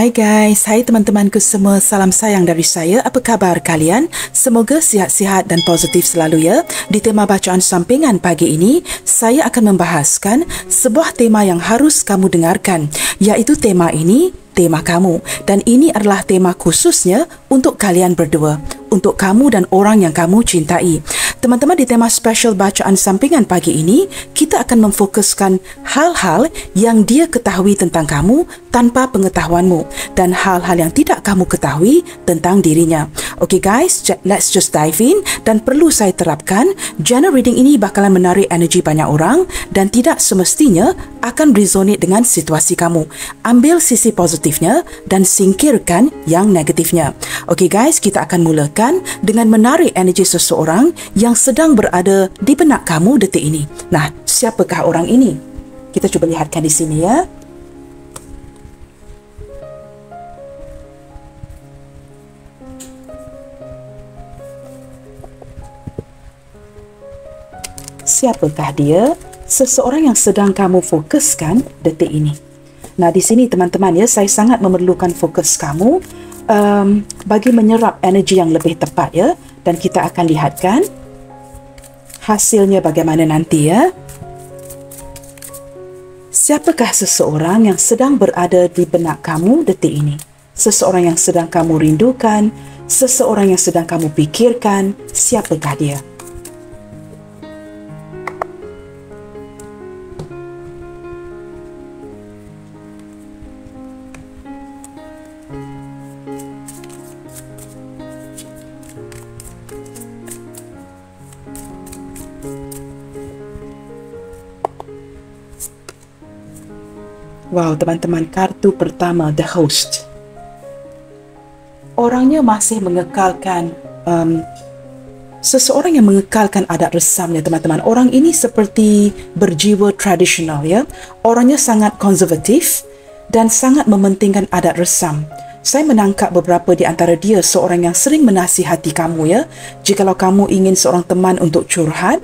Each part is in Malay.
Hai guys, hai teman-temanku semua, salam sayang dari saya. Apa khabar kalian? Semoga sihat-sihat dan positif selalu ya. Di tema bacaan sampingan pagi ini, saya akan membahaskan sebuah tema yang harus kamu dengarkan, iaitu tema ini, tema kamu. Dan ini adalah tema khususnya untuk kalian berdua, untuk kamu dan orang yang kamu cintai. Teman-teman, di tema special bacaan sampingan pagi ini, kita akan memfokuskan hal-hal yang dia ketahui tentang kamu tanpa pengetahuanmu dan hal-hal yang tidak kamu ketahui tentang dirinya. Okay guys, let's just dive in. Dan perlu saya terapkan, general reading ini bakalan menarik energi banyak orang dan tidak semestinya akan resonate dengan situasi kamu. Ambil sisi positifnya dan singkirkan yang negatifnya. Okay guys, kita akan mulakan dengan menarik energi seseorang yang sedang berada di benak kamu detik ini. Nah, siapakah orang ini? Kita cuba lihatkan di sini ya. Siapakah dia? Seseorang yang sedang kamu fokuskan detik ini. Nah, di sini teman-teman ya, saya sangat memerlukan fokus kamu bagi menyerap energi yang lebih tepat ya. Dan kita akan lihatkan hasilnya bagaimana nanti ya. Siapakah seseorang yang sedang berada di benak kamu detik ini? Seseorang yang sedang kamu rindukan, seseorang yang sedang kamu pikirkan, siapakah dia? Wow, teman-teman, kartu pertama, The Host. Orangnya masih mengekalkan, seseorang yang mengekalkan adat resamnya, teman-teman. Orang ini seperti berjiwa tradisional, ya. Orangnya sangat konservatif dan sangat mementingkan adat resam. Saya menangkap beberapa di antara dia seorang yang sering menasihati kamu, ya. Jikalau kamu ingin seorang teman untuk curhat,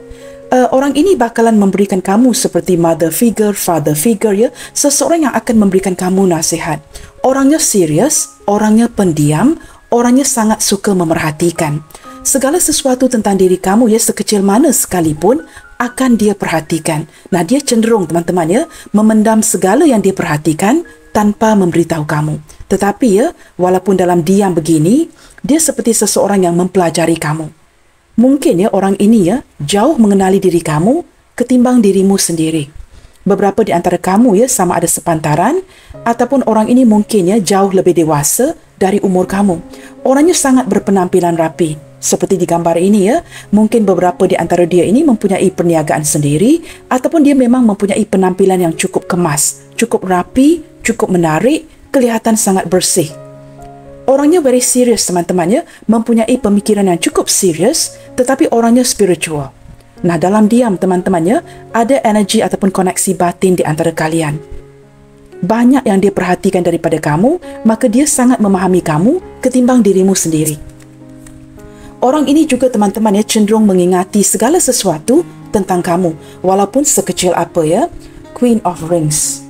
orang ini bakalan memberikan kamu seperti mother figure, father figure ya, seseorang yang akan memberikan kamu nasihat. Orangnya serius, orangnya pendiam, orangnya sangat suka memerhatikan. Segala sesuatu tentang diri kamu ya, sekecil mana sekalipun akan dia perhatikan. Nah, dia cenderung teman-teman ya, memendam segala yang dia perhatikan tanpa memberitahu kamu. Tetapi ya, walaupun dalam diam begini, dia seperti seseorang yang mempelajari kamu. Mungkin ya orang ini ya jauh mengenali diri kamu ketimbang dirimu sendiri. Beberapa di antara kamu ya sama ada sepantaran ataupun orang ini mungkin ya jauh lebih dewasa dari umur kamu. Orangnya sangat berpenampilan rapi. Seperti di gambar ini ya, mungkin beberapa di antara dia ini mempunyai perniagaan sendiri ataupun dia memang mempunyai penampilan yang cukup kemas, cukup rapi, cukup menarik, kelihatan sangat bersih. Orangnya very serius teman-teman ya, mempunyai pemikiran yang cukup serius tetapi orangnya spiritual. Nah, dalam diam teman-teman ya, ada energi ataupun koneksi batin di antara kalian. Banyak yang dia perhatikan daripada kamu, maka dia sangat memahami kamu ketimbang dirimu sendiri. Orang ini juga teman-teman ya cenderung mengingati segala sesuatu tentang kamu, walaupun sekecil apa ya. Queen of Rings.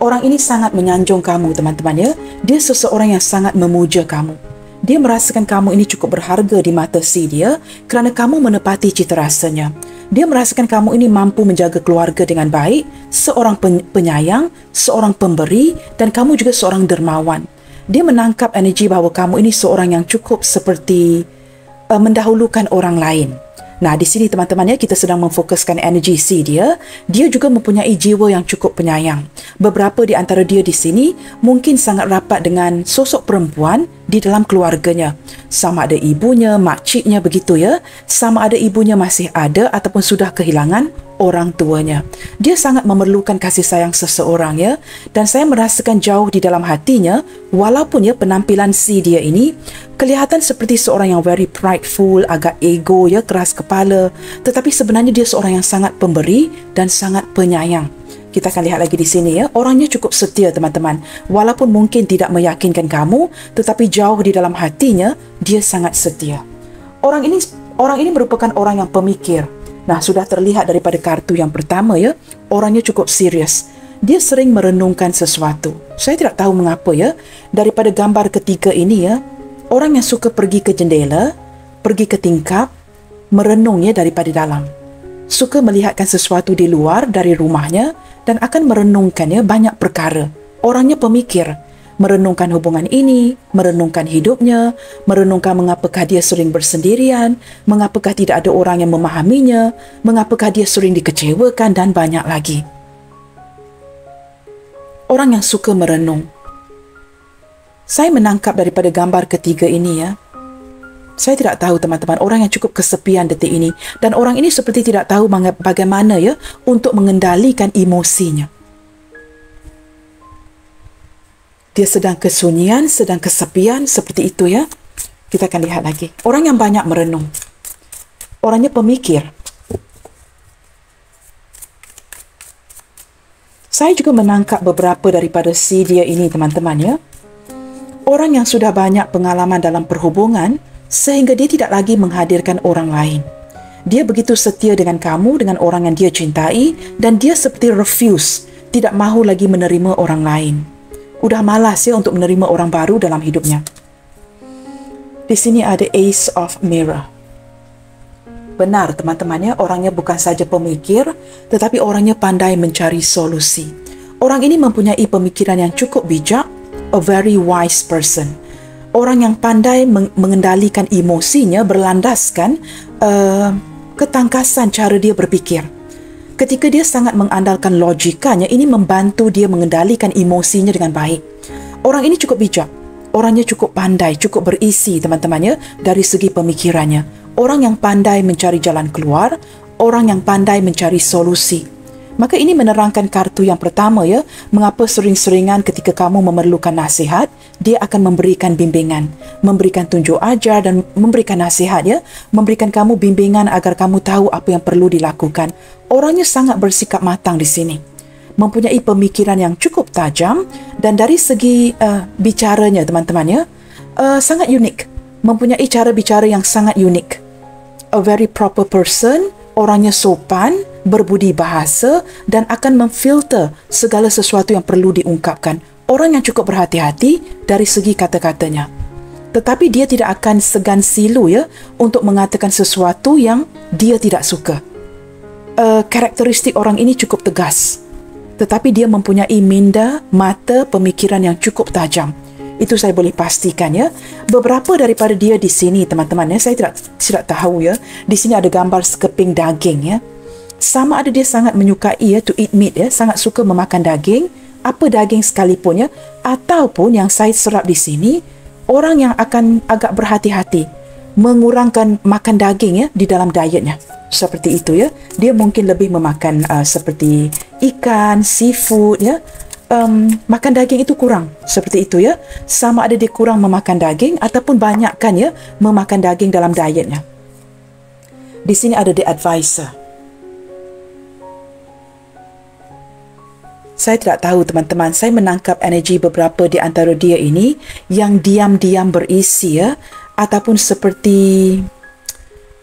Orang ini sangat menyanjung kamu teman-teman ya. Dia seseorang yang sangat memuja kamu. Dia merasakan kamu ini cukup berharga di mata si dia kerana kamu menepati cita rasanya. Dia merasakan kamu ini mampu menjaga keluarga dengan baik, seorang penyayang, seorang pemberi dan kamu juga seorang dermawan. Dia menangkap energi bahawa kamu ini seorang yang cukup seperti mendahulukan orang lain. Nah, di sini teman-teman ya, kita sedang memfokuskan energi si dia. Dia juga mempunyai jiwa yang cukup penyayang. Beberapa di antara dia di sini mungkin sangat rapat dengan sosok perempuan di dalam keluarganya. Sama ada ibunya, makciknya begitu ya. Sama ada ibunya masih ada ataupun sudah kehilangan orang tuanya. Dia sangat memerlukan kasih sayang seseorang ya. Dan saya merasakan jauh di dalam hatinya, walaupun ya penampilan si dia ini kelihatan seperti seorang yang very prideful, agak ego ya, keras kepala. Tetapi sebenarnya dia seorang yang sangat pemberi dan sangat penyayang. Kita akan lihat lagi di sini ya. Orangnya cukup setia teman-teman. Walaupun mungkin tidak meyakinkan kamu, tetapi jauh di dalam hatinya, dia sangat setia. Orang ini merupakan orang yang pemikir. Nah, sudah terlihat daripada kartu yang pertama ya. Orangnya cukup serius. dia sering merenungkan sesuatu. Saya tidak tahu mengapa ya, daripada gambar ketiga ini ya, orang yang suka pergi ke jendela, pergi ke tingkap, merenung ya daripada dalam. Suka melihatkan sesuatu di luar dari rumahnya dan akan merenungkan ya banyak perkara. Orangnya pemikir, merenungkan hubungan ini, merenungkan hidupnya, merenungkan mengapakah dia sering bersendirian, mengapakah tidak ada orang yang memahaminya, mengapakah dia sering dikecewakan dan banyak lagi. Orang yang suka merenung. Saya menangkap daripada gambar ketiga ini ya. Saya tidak tahu teman-teman, orang yang cukup kesepian detik ini, dan orang ini seperti tidak tahu bagaimana ya untuk mengendalikan emosinya. Dia sedang kesunyian, sedang kesepian, seperti itu ya. Kita akan lihat lagi. Orang yang banyak merenung. Orangnya pemikir. Saya juga menangkap beberapa daripada si dia ini teman-teman ya. Orang yang sudah banyak pengalaman dalam perhubungan sehingga dia tidak lagi menghadirkan orang lain. Dia begitu setia dengan kamu, dengan orang yang dia cintai, dan dia seperti refuse, tidak mahu lagi menerima orang lain. Udah malas ya untuk menerima orang baru dalam hidupnya. Di sini ada Ace of Mirror. Benar teman-teman ya, orangnya bukan saja pemikir, tetapi orangnya pandai mencari solusi. Orang ini mempunyai pemikiran yang cukup bijak, a very wise person. Orang yang pandai mengendalikan emosinya berlandaskan ketangkasan cara dia berfikir. Ketika dia sangat mengandalkan logikanya, ini membantu dia mengendalikan emosinya dengan baik. Orang ini cukup bijak. Orangnya cukup pandai, cukup berisi teman-teman ya, dari segi pemikirannya. Orang yang pandai mencari jalan keluar, orang yang pandai mencari solusi. Maka ini menerangkan kartu yang pertama ya, mengapa sering-seringan ketika kamu memerlukan nasihat, dia akan memberikan bimbingan, memberikan tunjuk ajar dan memberikan nasihat ya, memberikan kamu bimbingan agar kamu tahu apa yang perlu dilakukan. Orangnya sangat bersikap matang di sini. Mempunyai pemikiran yang cukup tajam dan dari segi bicaranya teman-teman ya, sangat unik. Mempunyai cara bicara yang sangat unik. A very proper person, orangnya sopan, berbudi bahasa dan akan memfilter segala sesuatu yang perlu diungkapkan. Orang yang cukup berhati-hati dari segi kata-katanya. Tetapi dia tidak akan segan silu ya untuk mengatakan sesuatu yang dia tidak suka. Karakteristik orang ini cukup tegas. Tetapi dia mempunyai minda, mata, pemikiran yang cukup tajam. Itu saya boleh pastikan ya. Beberapa daripada dia di sini teman-teman ya, saya tidak tahu ya. Di sini ada gambar sekeping daging ya. Sama ada dia sangat menyukai ya, to eat meat ya, sangat suka memakan daging, apa daging sekalipun ya, ataupun yang saya serap di sini, orang yang akan agak berhati-hati mengurangkan makan daging ya di dalam dietnya. Seperti itu ya. Dia mungkin lebih memakan seperti ikan, seafood ya. Makan daging itu kurang, seperti itu ya. Sama ada dia kurang memakan daging ataupun banyakkan ya memakan daging dalam dietnya. Di sini ada the advisor. Saya tidak tahu teman-teman, saya menangkap energi beberapa di antara dia ini yang diam-diam berisi ya, ataupun seperti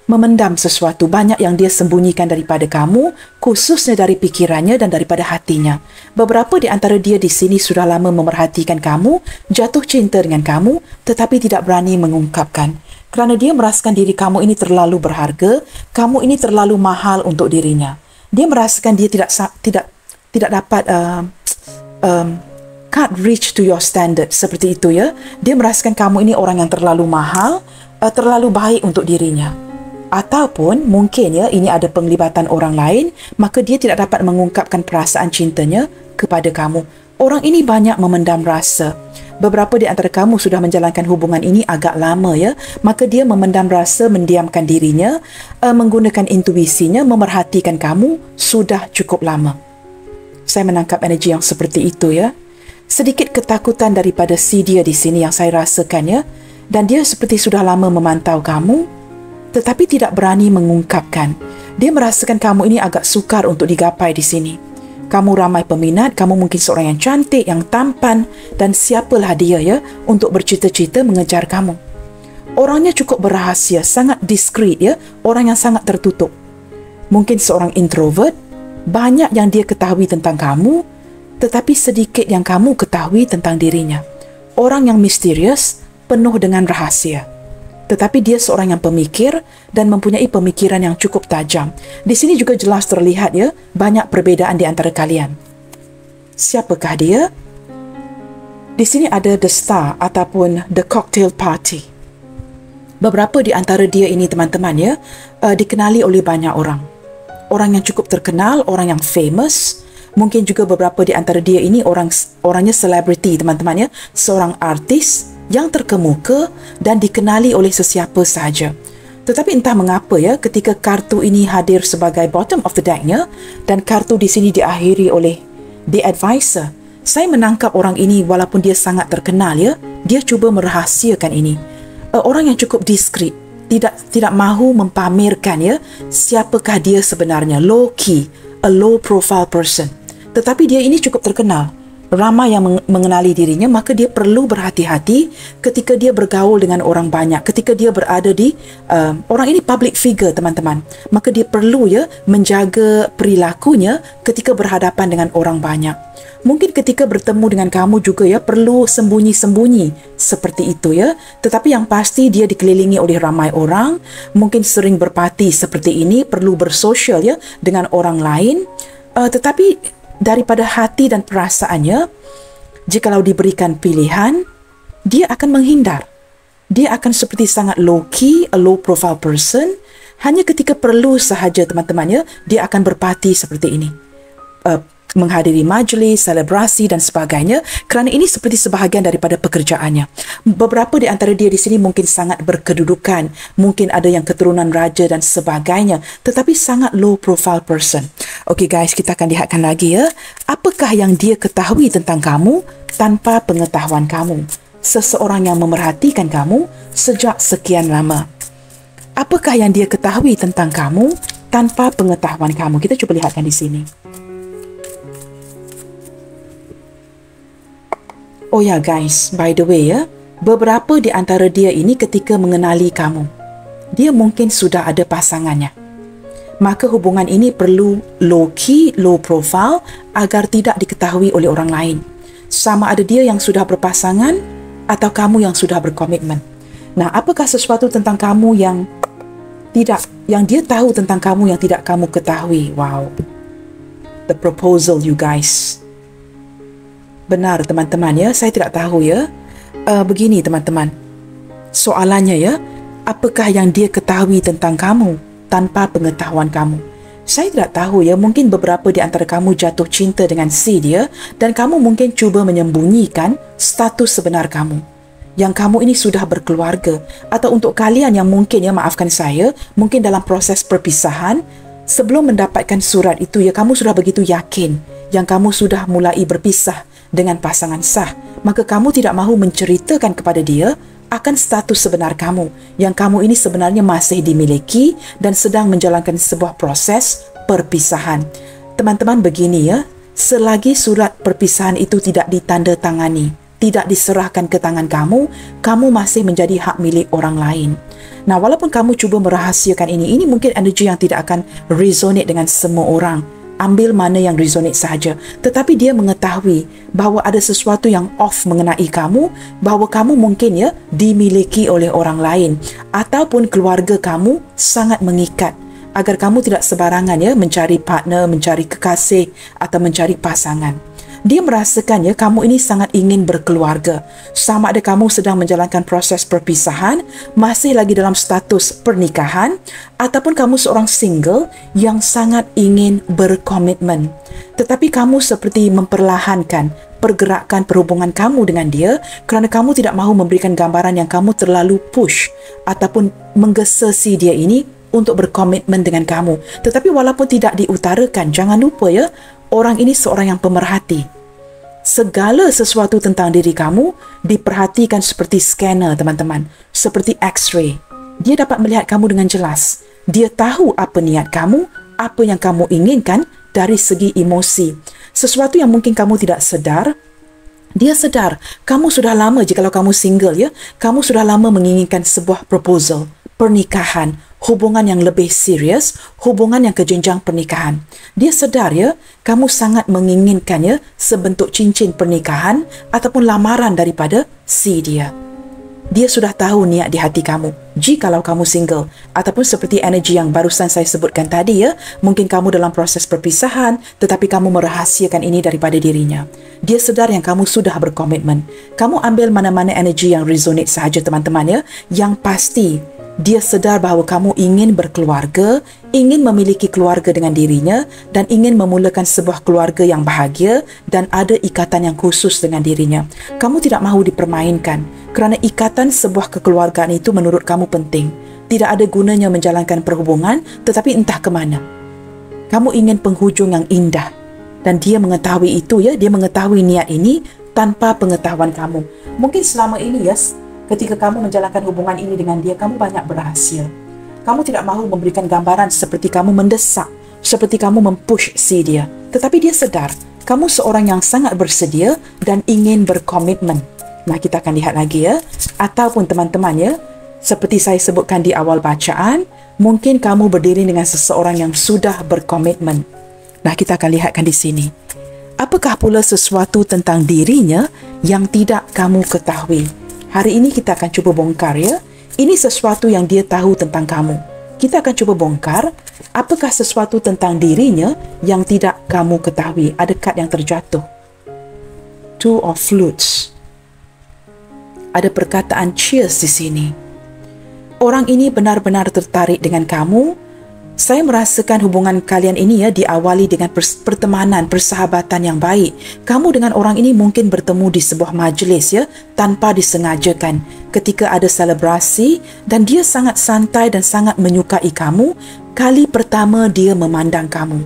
memendam sesuatu. Banyak yang dia sembunyikan daripada kamu, khususnya dari pikirannya dan daripada hatinya. Beberapa di antara dia di sini sudah lama memerhatikan kamu, jatuh cinta dengan kamu, tetapi tidak berani mengungkapkan. Kerana dia merasakan diri kamu ini terlalu berharga, kamu ini terlalu mahal untuk dirinya. Dia merasakan dia tidak dapat can't reach to your standard, seperti itu ya. Dia merasakan kamu ini orang yang terlalu mahal, terlalu baik untuk dirinya. Ataupun mungkin ya ini ada penglibatan orang lain, maka dia tidak dapat mengungkapkan perasaan cintanya kepada kamu. Orang ini banyak memendam rasa. Beberapa di antara kamu sudah menjalankan hubungan ini agak lama ya, maka dia memendam rasa, mendiamkan dirinya, menggunakan intuisinya, memerhatikan kamu sudah cukup lama. Saya menangkap energi yang seperti itu ya. Sedikit ketakutan daripada si dia di sini yang saya rasakan ya. Dan dia seperti sudah lama memantau kamu, tetapi tidak berani mengungkapkan. Dia merasakan kamu ini agak sukar untuk digapai di sini. Kamu ramai peminat, kamu mungkin seorang yang cantik, yang tampan, dan siapalah dia ya untuk bercita-cita mengejar kamu. Orangnya cukup berrahasia, sangat diskret ya, orang yang sangat tertutup. Mungkin seorang introvert, banyak yang dia ketahui tentang kamu, tetapi sedikit yang kamu ketahui tentang dirinya. Orang yang misterius, penuh dengan rahasia. Tetapi dia seorang yang pemikir dan mempunyai pemikiran yang cukup tajam. Di sini juga jelas terlihat ya, banyak perbezaan di antara kalian. Siapakah dia? Di sini ada the star ataupun the cocktail party. Beberapa di antara dia ini teman-teman ya, dikenali oleh banyak orang. Orang yang cukup terkenal, orang yang famous. Mungkin juga beberapa di antara dia ini orangnya selebriti teman-teman ya, seorang artis yang terkemuka dan dikenali oleh sesiapa sahaja. Tetapi entah mengapa ya, ketika kartu ini hadir sebagai bottom of the deck-nya dan kartu di sini diakhiri oleh the advisor, saya menangkap orang ini walaupun dia sangat terkenal ya, dia cuba merahasiakan ini. Orang yang cukup diskret, tidak mahu mempamerkan ya siapakah dia sebenarnya, low key, a low profile person. Tetapi dia ini cukup terkenal, ramai yang mengenali dirinya, maka dia perlu berhati-hati ketika dia bergaul dengan orang banyak, ketika dia berada di orang ini public figure teman-teman, maka dia perlu ya menjaga perilakunya ketika berhadapan dengan orang banyak. Mungkin ketika bertemu dengan kamu juga ya perlu sembunyi-sembunyi seperti itu ya, tetapi yang pasti dia dikelilingi oleh ramai orang, mungkin sering berparti seperti ini, perlu bersosial ya dengan orang lain, tetapi daripada hati dan perasaannya, jikalau diberikan pilihan, dia akan menghindar. Dia akan seperti sangat low-key, a low-profile person. Hanya ketika perlu sahaja teman-teman ya, dia akan berparti seperti ini. Menghadiri majlis, selebrasi dan sebagainya, kerana ini seperti sebahagian daripada pekerjaannya. Beberapa di antara dia di sini mungkin sangat berkedudukan, mungkin ada yang keturunan raja dan sebagainya, tetapi sangat low profile person. Okey guys, kita akan lihatkan lagi ya. Apakah yang dia ketahui tentang kamu tanpa pengetahuan kamu? Seseorang yang memerhatikan kamu sejak sekian lama. Apakah yang dia ketahui tentang kamu tanpa pengetahuan kamu? Kita cuba lihatkan di sini. Oh ya guys, by the way ya, beberapa di antara dia ini ketika mengenali kamu, dia mungkin sudah ada pasangannya. Maka hubungan ini perlu low key, low profile agar tidak diketahui oleh orang lain. Sama ada dia yang sudah berpasangan atau kamu yang sudah berkomitmen. Nah, apakah sesuatu tentang kamu yang dia tahu tentang kamu yang tidak kamu ketahui? Wow. The proposal you guys. Benar teman-teman ya, saya tidak tahu ya. Begini teman-teman, soalannya ya, apakah yang dia ketahui tentang kamu tanpa pengetahuan kamu? Saya tidak tahu ya, mungkin beberapa di antara kamu jatuh cinta dengan si dia dan kamu mungkin cuba menyembunyikan status sebenar kamu. Yang kamu ini sudah berkeluarga, atau untuk kalian yang mungkin ya, maafkan saya, mungkin dalam proses perpisahan, sebelum mendapatkan surat itu ya, kamu sudah begitu yakin yang kamu sudah mulai berpisah dengan pasangan sah, maka kamu tidak mahu menceritakan kepada dia akan status sebenar kamu, yang kamu ini sebenarnya masih dimiliki dan sedang menjalankan sebuah proses perpisahan. Teman-teman begini ya, selagi surat perpisahan itu tidak ditandatangani, tidak diserahkan ke tangan kamu, kamu masih menjadi hak milik orang lain. Nah, walaupun kamu cuba merahasiakan ini mungkin energi yang tidak akan resonate dengan semua orang. Ambil mana yang resonate sahaja. Tetapi dia mengetahui bahawa ada sesuatu yang off mengenai kamu, bahawa kamu mungkin ya dimiliki oleh orang lain, ataupun keluarga kamu sangat mengikat agar kamu tidak sebarangan ya mencari partner, mencari kekasih atau mencari pasangan. Dia merasakan ya kamu ini sangat ingin berkeluarga. Sama ada kamu sedang menjalankan proses perpisahan, masih lagi dalam status pernikahan, ataupun kamu seorang single yang sangat ingin berkomitmen. Tetapi kamu seperti memperlahankan pergerakan perhubungan kamu dengan dia kerana kamu tidak mahu memberikan gambaran yang kamu terlalu push ataupun menggesa-si dia ini untuk berkomitmen dengan kamu. Tetapi walaupun tidak diutarakan, jangan lupa ya, orang ini seorang yang pemerhati. Segala sesuatu tentang diri kamu diperhatikan seperti scanner teman-teman, seperti X-ray. Dia dapat melihat kamu dengan jelas. Dia tahu apa niat kamu, apa yang kamu inginkan dari segi emosi. Sesuatu yang mungkin kamu tidak sedar, dia sedar. Kamu sudah lama, jikalau kamu single ya, kamu sudah lama menginginkan sebuah proposal, pernikahan, hubungan yang lebih serius, hubungan yang ke jenjang pernikahan. Dia sedar ya, kamu sangat menginginkan ya sebentuk cincin pernikahan ataupun lamaran daripada si dia. Dia sudah tahu niat di hati kamu. Jikalau kamu single ataupun seperti energi yang barusan saya sebutkan tadi ya, mungkin kamu dalam proses perpisahan tetapi kamu merahasiakan ini daripada dirinya. Dia sedar yang kamu sudah berkomitmen. Kamu ambil mana-mana energi yang resonate sahaja teman-teman ya. Yang pasti dia sedar bahawa kamu ingin berkeluarga, ingin memiliki keluarga dengan dirinya dan ingin memulakan sebuah keluarga yang bahagia dan ada ikatan yang khusus dengan dirinya. Kamu tidak mahu dipermainkan kerana ikatan sebuah kekeluargaan itu menurut kamu penting. Tidak ada gunanya menjalankan perhubungan tetapi entah ke mana. Kamu ingin penghujung yang indah dan dia mengetahui itu ya, dia mengetahui niat ini tanpa pengetahuan kamu. Mungkin selama ini ya, ketika kamu menjalankan hubungan ini dengan dia, kamu banyak berhasil. Kamu tidak mahu memberikan gambaran seperti kamu mendesak, seperti kamu mempush si dia. Tetapi dia sedar, kamu seorang yang sangat bersedia dan ingin berkomitmen. Nah, kita akan lihat lagi ya. Ataupun teman-teman ya, seperti saya sebutkan di awal bacaan, mungkin kamu berdiri dengan seseorang yang sudah berkomitmen. Nah, kita akan lihatkan di sini. Apakah pula sesuatu tentang dirinya yang tidak kamu ketahui? Hari ini kita akan cuba bongkar ya. Ini sesuatu yang dia tahu tentang kamu. Kita akan cuba bongkar apakah sesuatu tentang dirinya yang tidak kamu ketahui. Ada kad yang terjatuh. Two of Flutes. Ada perkataan cheers di sini. Orang ini benar-benar tertarik dengan kamu. Saya merasakan hubungan kalian ini ya diawali dengan pertemanan, persahabatan yang baik. Kamu dengan orang ini mungkin bertemu di sebuah majlis ya, tanpa disengajakan. Ketika ada selebrasi dan dia sangat santai dan sangat menyukai kamu, kali pertama dia memandang kamu.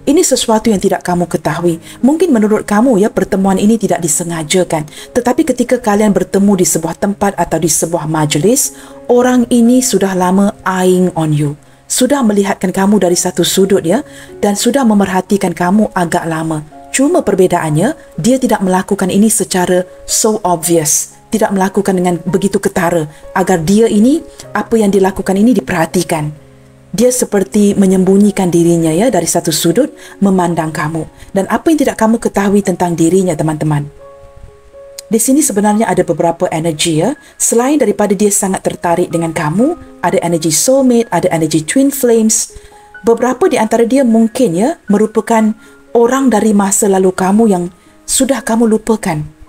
Ini sesuatu yang tidak kamu ketahui. Mungkin menurut kamu ya pertemuan ini tidak disengajakan. Tetapi ketika kalian bertemu di sebuah tempat atau di sebuah majlis, orang ini sudah lama eyeing on you. Sudah melihatkan kamu dari satu sudut ya dan sudah memerhatikan kamu agak lama. Cuma perbedaannya, dia tidak melakukan ini secara so obvious. Tidak melakukan dengan begitu ketara agar dia ini, apa yang dilakukan ini diperhatikan. Dia seperti menyembunyikan dirinya ya dari satu sudut memandang kamu. Dan apa yang tidak kamu ketahui tentang dirinya teman-teman. Di sini sebenarnya ada beberapa energi ya. Selain daripada dia sangat tertarik dengan kamu, ada energi soulmate, ada energi twin flames. Beberapa di antara dia mungkin ya merupakan orang dari masa lalu kamu yang sudah kamu lupakan.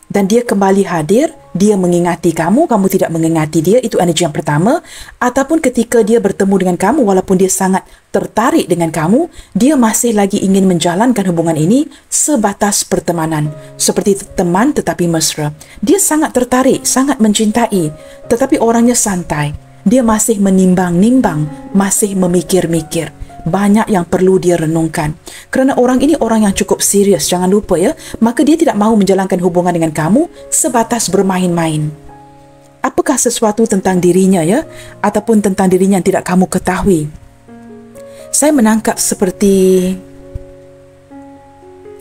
Dan dia kembali hadir, dia mengingati kamu, kamu tidak mengingati dia, itu energi yang pertama. Ataupun ketika dia bertemu dengan kamu, walaupun dia sangat tertarik dengan kamu, dia masih lagi ingin menjalankan hubungan ini sebatas pertemanan. Seperti teman tetapi mesra. Dia sangat tertarik, sangat mencintai, tetapi orangnya santai. Dia masih menimbang-nimbang, masih memikir-mikir. Banyak yang perlu dia renungkan. Kerana orang ini orang yang cukup serius, jangan lupa ya. Maka dia tidak mahu menjalankan hubungan dengan kamu sebatas bermain-main. Apakah sesuatu tentang dirinya ya? Ataupun tentang dirinya yang tidak kamu ketahui? Saya menangkap seperti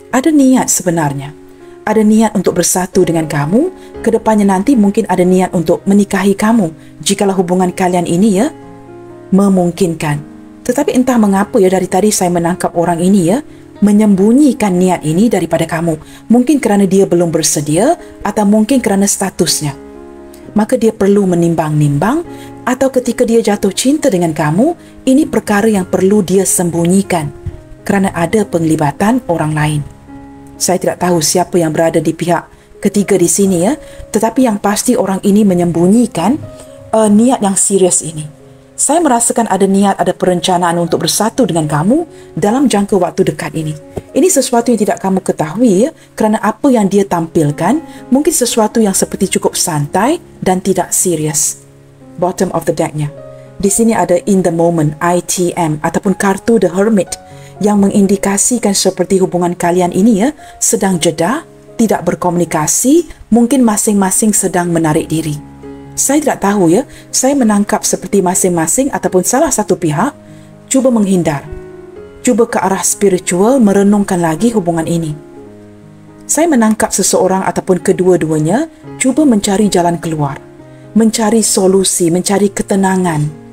ada niat sebenarnya. Ada niat untuk bersatu dengan kamu. Kedepannya nanti mungkin ada niat untuk menikahi kamu. Jikalau hubungan kalian ini ya memungkinkan. Tetapi entah mengapa ya dari tadi saya menangkap orang ini ya menyembunyikan niat ini daripada kamu. Mungkin kerana dia belum bersedia atau mungkin kerana statusnya. Maka dia perlu menimbang-nimbang atau ketika dia jatuh cinta dengan kamu, ini perkara yang perlu dia sembunyikan kerana ada penglibatan orang lain. Saya tidak tahu siapa yang berada di pihak ketiga di sini ya, tetapi yang pasti orang ini menyembunyikan niat yang serius ini. Saya merasakan ada niat, ada perencanaan untuk bersatu dengan kamu dalam jangka waktu dekat ini. Ini sesuatu yang tidak kamu ketahui ya, kerana apa yang dia tampilkan mungkin sesuatu yang seperti cukup santai dan tidak serius. Bottom of the deck-nya. Di sini ada in the moment, ITM ataupun kartu The Hermit yang mengindikasikan seperti hubungan kalian ini ya sedang jeda, tidak berkomunikasi, mungkin masing-masing sedang menarik diri. Saya tidak tahu ya, saya menangkap seperti masing-masing ataupun salah satu pihak cuba menghindar. Cuba ke arah spiritual merenungkan lagi hubungan ini. Saya menangkap seseorang ataupun kedua-duanya cuba mencari jalan keluar. Mencari solusi, mencari ketenangan.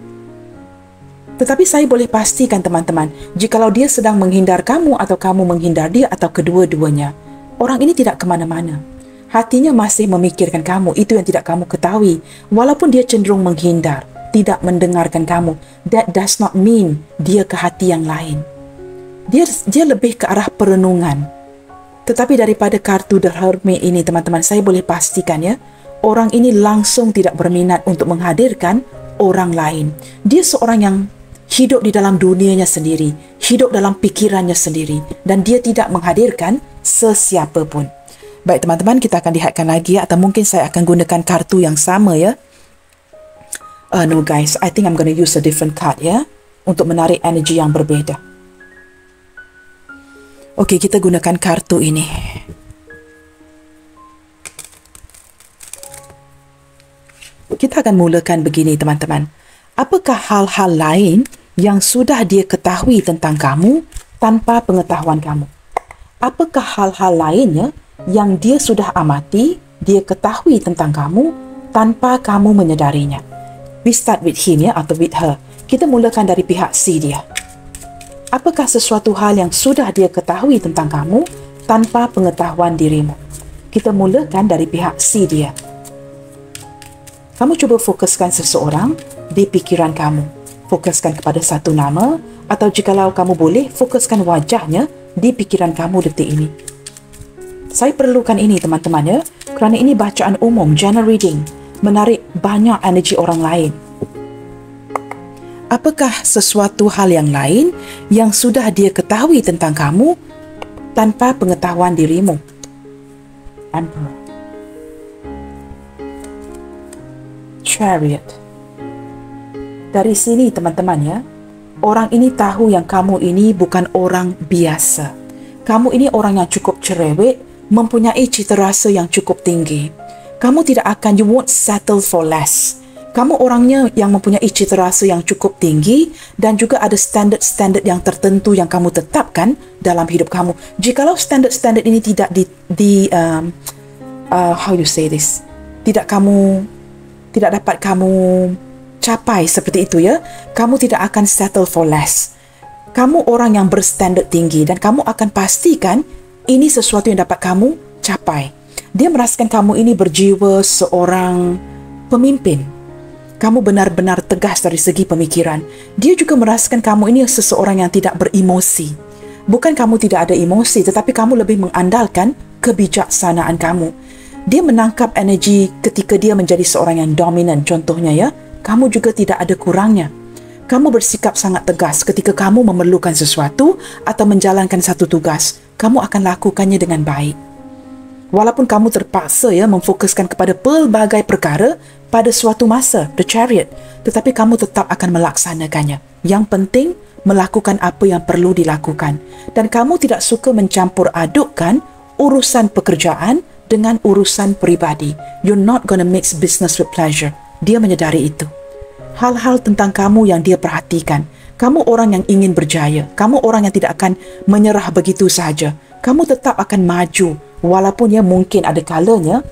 Tetapi saya boleh pastikan teman-teman, jikalau dia sedang menghindar kamu atau kamu menghindar dia atau kedua-duanya, orang ini tidak ke mana-mana. Hatinya masih memikirkan kamu, itu yang tidak kamu ketahui. Walaupun dia cenderung menghindar, tidak mendengarkan kamu, that does not mean dia ke hati yang lain. Dia lebih ke arah perenungan. Tetapi daripada kartu The Hermit ini teman-teman, saya boleh pastikan ya, orang ini langsung tidak berminat untuk menghadirkan orang lain. Dia seorang yang hidup di dalam dunianya sendiri, hidup dalam pikirannya sendiri, dan dia tidak menghadirkan sesiapa pun. Baik teman-teman, kita akan lihatkan lagi ya, atau mungkin saya akan gunakan kartu yang sama ya. No guys, I think I'm going to use a different card ya, untuk menarik energi yang berbeda. Okey, kita gunakan kartu ini. Kita akan mulakan begini teman-teman. Apakah hal-hal lain yang sudah dia ketahui tentang kamu tanpa pengetahuan kamu? Apakah hal-hal lainnya yang dia sudah amati, dia ketahui tentang kamu tanpa kamu menyedarinya? We start with him ya, atau with her. Kita mulakan dari pihak C dia. Apakah sesuatu hal yang sudah dia ketahui tentang kamu tanpa pengetahuan dirimu? Kita mulakan dari pihak C dia. Kamu cuba fokuskan seseorang di pikiran kamu. Fokuskan kepada satu nama, atau jikalau kamu boleh, fokuskan wajahnya di pikiran kamu detik ini. Saya perlukan ini teman-teman ya, kerana ini bacaan umum, general reading, menarik banyak energi orang lain. Apakah sesuatu hal yang lain yang sudah dia ketahui tentang kamu tanpa pengetahuan dirimu? Emperor. Chariot. Dari sini teman-teman ya, orang ini tahu yang kamu ini bukan orang biasa. Kamu ini orang yang cukup cerewet, mempunyai cita rasa yang cukup tinggi. Kamu tidak akan, you won't settle for less. Kamu orangnya yang mempunyai cita rasa yang cukup tinggi dan juga ada standard-standard yang tertentu yang kamu tetapkan dalam hidup kamu. Jikalau standard-standard ini tidak how you say this, tidak dapat kamu capai seperti itu ya, kamu tidak akan settle for less. Kamu orang yang berstandard tinggi dan kamu akan pastikan ini sesuatu yang dapat kamu capai. Dia merasakan kamu ini berjiwa seorang pemimpin. Kamu benar-benar tegas dari segi pemikiran. Dia juga merasakan kamu ini seseorang yang tidak beremosi. Bukan kamu tidak ada emosi, tetapi kamu lebih mengandalkan kebijaksanaan kamu. Dia menangkap energi ketika dia menjadi seorang yang dominan. Contohnya ya, kamu juga tidak ada kurangnya. Kamu bersikap sangat tegas ketika kamu memerlukan sesuatu atau menjalankan satu tugas. Kamu akan lakukannya dengan baik. Walaupun kamu terpaksa ya memfokuskan kepada pelbagai perkara pada suatu masa, the chariot, tetapi kamu tetap akan melaksanakannya. Yang penting, melakukan apa yang perlu dilakukan. Dan kamu tidak suka mencampur adukkan urusan pekerjaan dengan urusan peribadi. You're not gonna mix business with pleasure. Dia menyedari itu. Hal-hal tentang kamu yang dia perhatikan. Kamu orang yang ingin berjaya. Kamu orang yang tidak akan menyerah begitu saja. Kamu tetap akan maju. Walaupun ya mungkin ada kalanya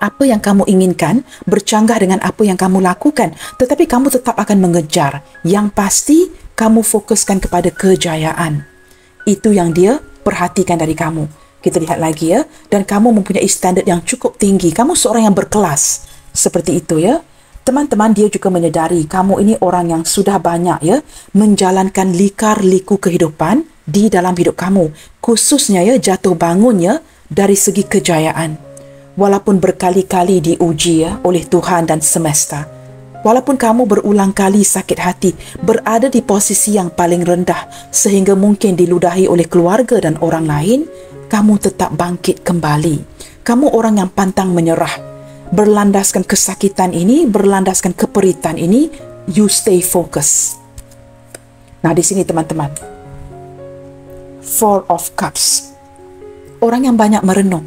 apa yang kamu inginkan bercanggah dengan apa yang kamu lakukan, tetapi kamu tetap akan mengejar. Yang pasti, kamu fokuskan kepada kejayaan. Itu yang dia perhatikan dari kamu. Kita lihat lagi ya. Dan kamu mempunyai standard yang cukup tinggi. Kamu seorang yang berkelas. Seperti itu ya. Teman-teman, dia juga menyedari kamu ini orang yang sudah banyak ya menjalankan lika-liku kehidupan di dalam hidup kamu. Khususnya ya jatuh bangunnya dari segi kejayaan. Walaupun berkali-kali diuji ya oleh Tuhan dan semesta. Walaupun kamu berulang kali sakit hati, berada di posisi yang paling rendah sehingga mungkin diludahi oleh keluarga dan orang lain, kamu tetap bangkit kembali. Kamu orang yang pantang menyerah. Berlandaskan kesakitan ini, berlandaskan keperitan ini, you stay focus. Nah, di sini teman-teman, Four of Cups. Orang yang banyak merenung.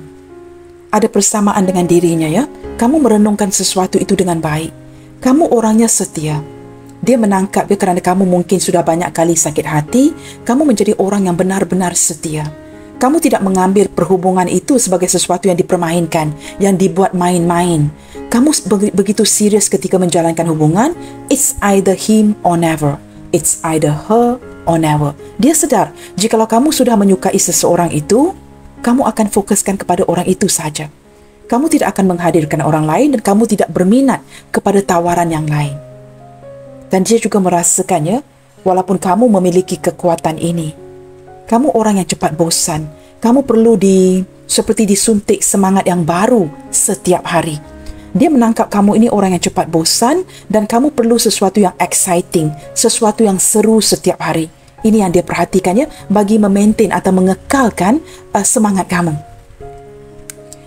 Ada persamaan dengan dirinya ya. Kamu merenungkan sesuatu itu dengan baik. Kamu orangnya setia. Dia menangkap ya kerana kamu mungkin sudah banyak kali sakit hati. Kamu menjadi orang yang benar-benar setia. Kamu tidak mengambil perhubungan itu sebagai sesuatu yang dipermainkan, yang dibuat main-main. Kamu begitu serius ketika menjalankan hubungan. It's either him or never. it's either her or never. Dia sedar, jikalau kamu sudah menyukai seseorang itu, kamu akan fokuskan kepada orang itu saja. Kamu tidak akan menghadirkan orang lain dan kamu tidak berminat kepada tawaran yang lain. Dan dia juga merasakannya, walaupun kamu memiliki kekuatan ini, kamu orang yang cepat bosan. Kamu perlu seperti disuntik semangat yang baru setiap hari. Dia menangkap kamu ini orang yang cepat bosan dan kamu perlu sesuatu yang exciting, sesuatu yang seru setiap hari. Ini yang dia perhatikannya bagi memaintain atau mengekalkan semangat kamu.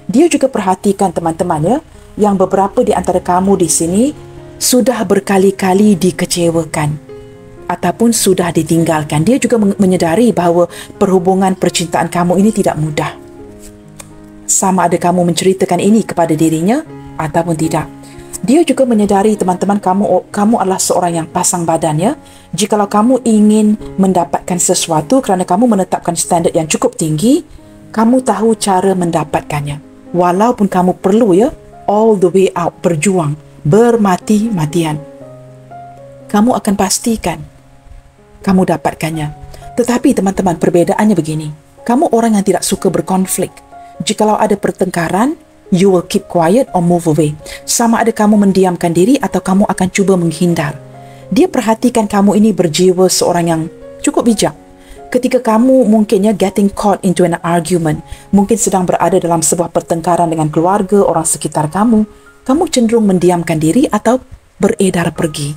Dia juga perhatikan teman-temannya yang beberapa di antara kamu di sini sudah berkali-kali dikecewakan ataupun sudah ditinggalkan. Dia juga menyedari bahawa perhubungan percintaan kamu ini tidak mudah. Sama ada kamu menceritakan ini kepada dirinya ataupun tidak. Dia juga menyedari teman-teman kamu adalah seorang yang pasang badan ya. Jikalau kamu ingin mendapatkan sesuatu kerana kamu menetapkan standard yang cukup tinggi, kamu tahu cara mendapatkannya. Walaupun kamu perlu ya all the way out, berjuang, bermati-matian. Kamu akan pastikan kamu dapatkannya. Tetapi teman-teman, perbedaannya begini. Kamu orang yang tidak suka berkonflik. Jikalau ada pertengkaran, you will keep quiet or move away. Sama ada kamu mendiamkan diri atau kamu akan cuba menghindar. Dia perhatikan kamu ini berjiwa seorang yang cukup bijak. Ketika kamu mungkinnya getting caught into an argument, mungkin sedang berada dalam sebuah pertengkaran dengan keluarga, orang sekitar kamu cenderung mendiamkan diri atau beredar pergi.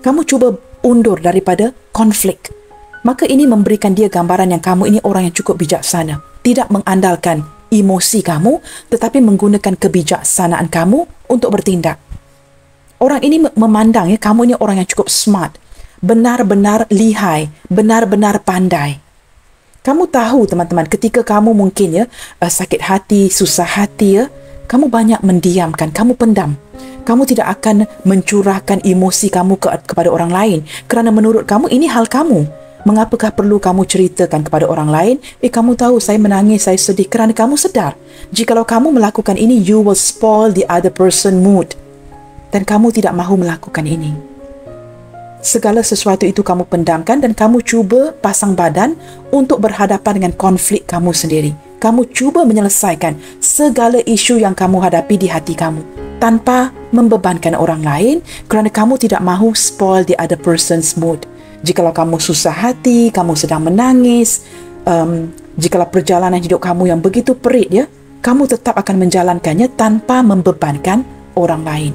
Kamu cuba undur daripada konflik. Maka ini memberikan dia gambaran yang kamu ini orang yang cukup bijaksana. Tidak mengandalkan emosi kamu, tetapi menggunakan kebijaksanaan kamu untuk bertindak. Orang ini memandang ya, kamu ini orang yang cukup smart, benar-benar lihai, benar-benar pandai. Kamu tahu teman-teman, ketika kamu mungkin ya sakit hati, susah hati ya, kamu banyak mendiamkan, kamu pendam. Kamu tidak akan mencurahkan emosi kamu kepada orang lain kerana menurut kamu ini hal kamu. Mengapakah perlu kamu ceritakan kepada orang lain? Kamu tahu saya menangis, saya sedih kerana kamu sedar. Jikalau kamu melakukan ini, you will spoil the other person mood. Dan kamu tidak mahu melakukan ini. Segala sesuatu itu kamu pendamkan dan kamu cuba pasang badan untuk berhadapan dengan konflik kamu sendiri. Kamu cuba menyelesaikan segala isu yang kamu hadapi di hati kamu tanpa membebankan orang lain kerana kamu tidak mahu spoil the other person's mood. Jikalau kamu susah hati, kamu sedang menangis, jikalau perjalanan hidup kamu yang begitu perit ya, kamu tetap akan menjalankannya tanpa membebankan orang lain.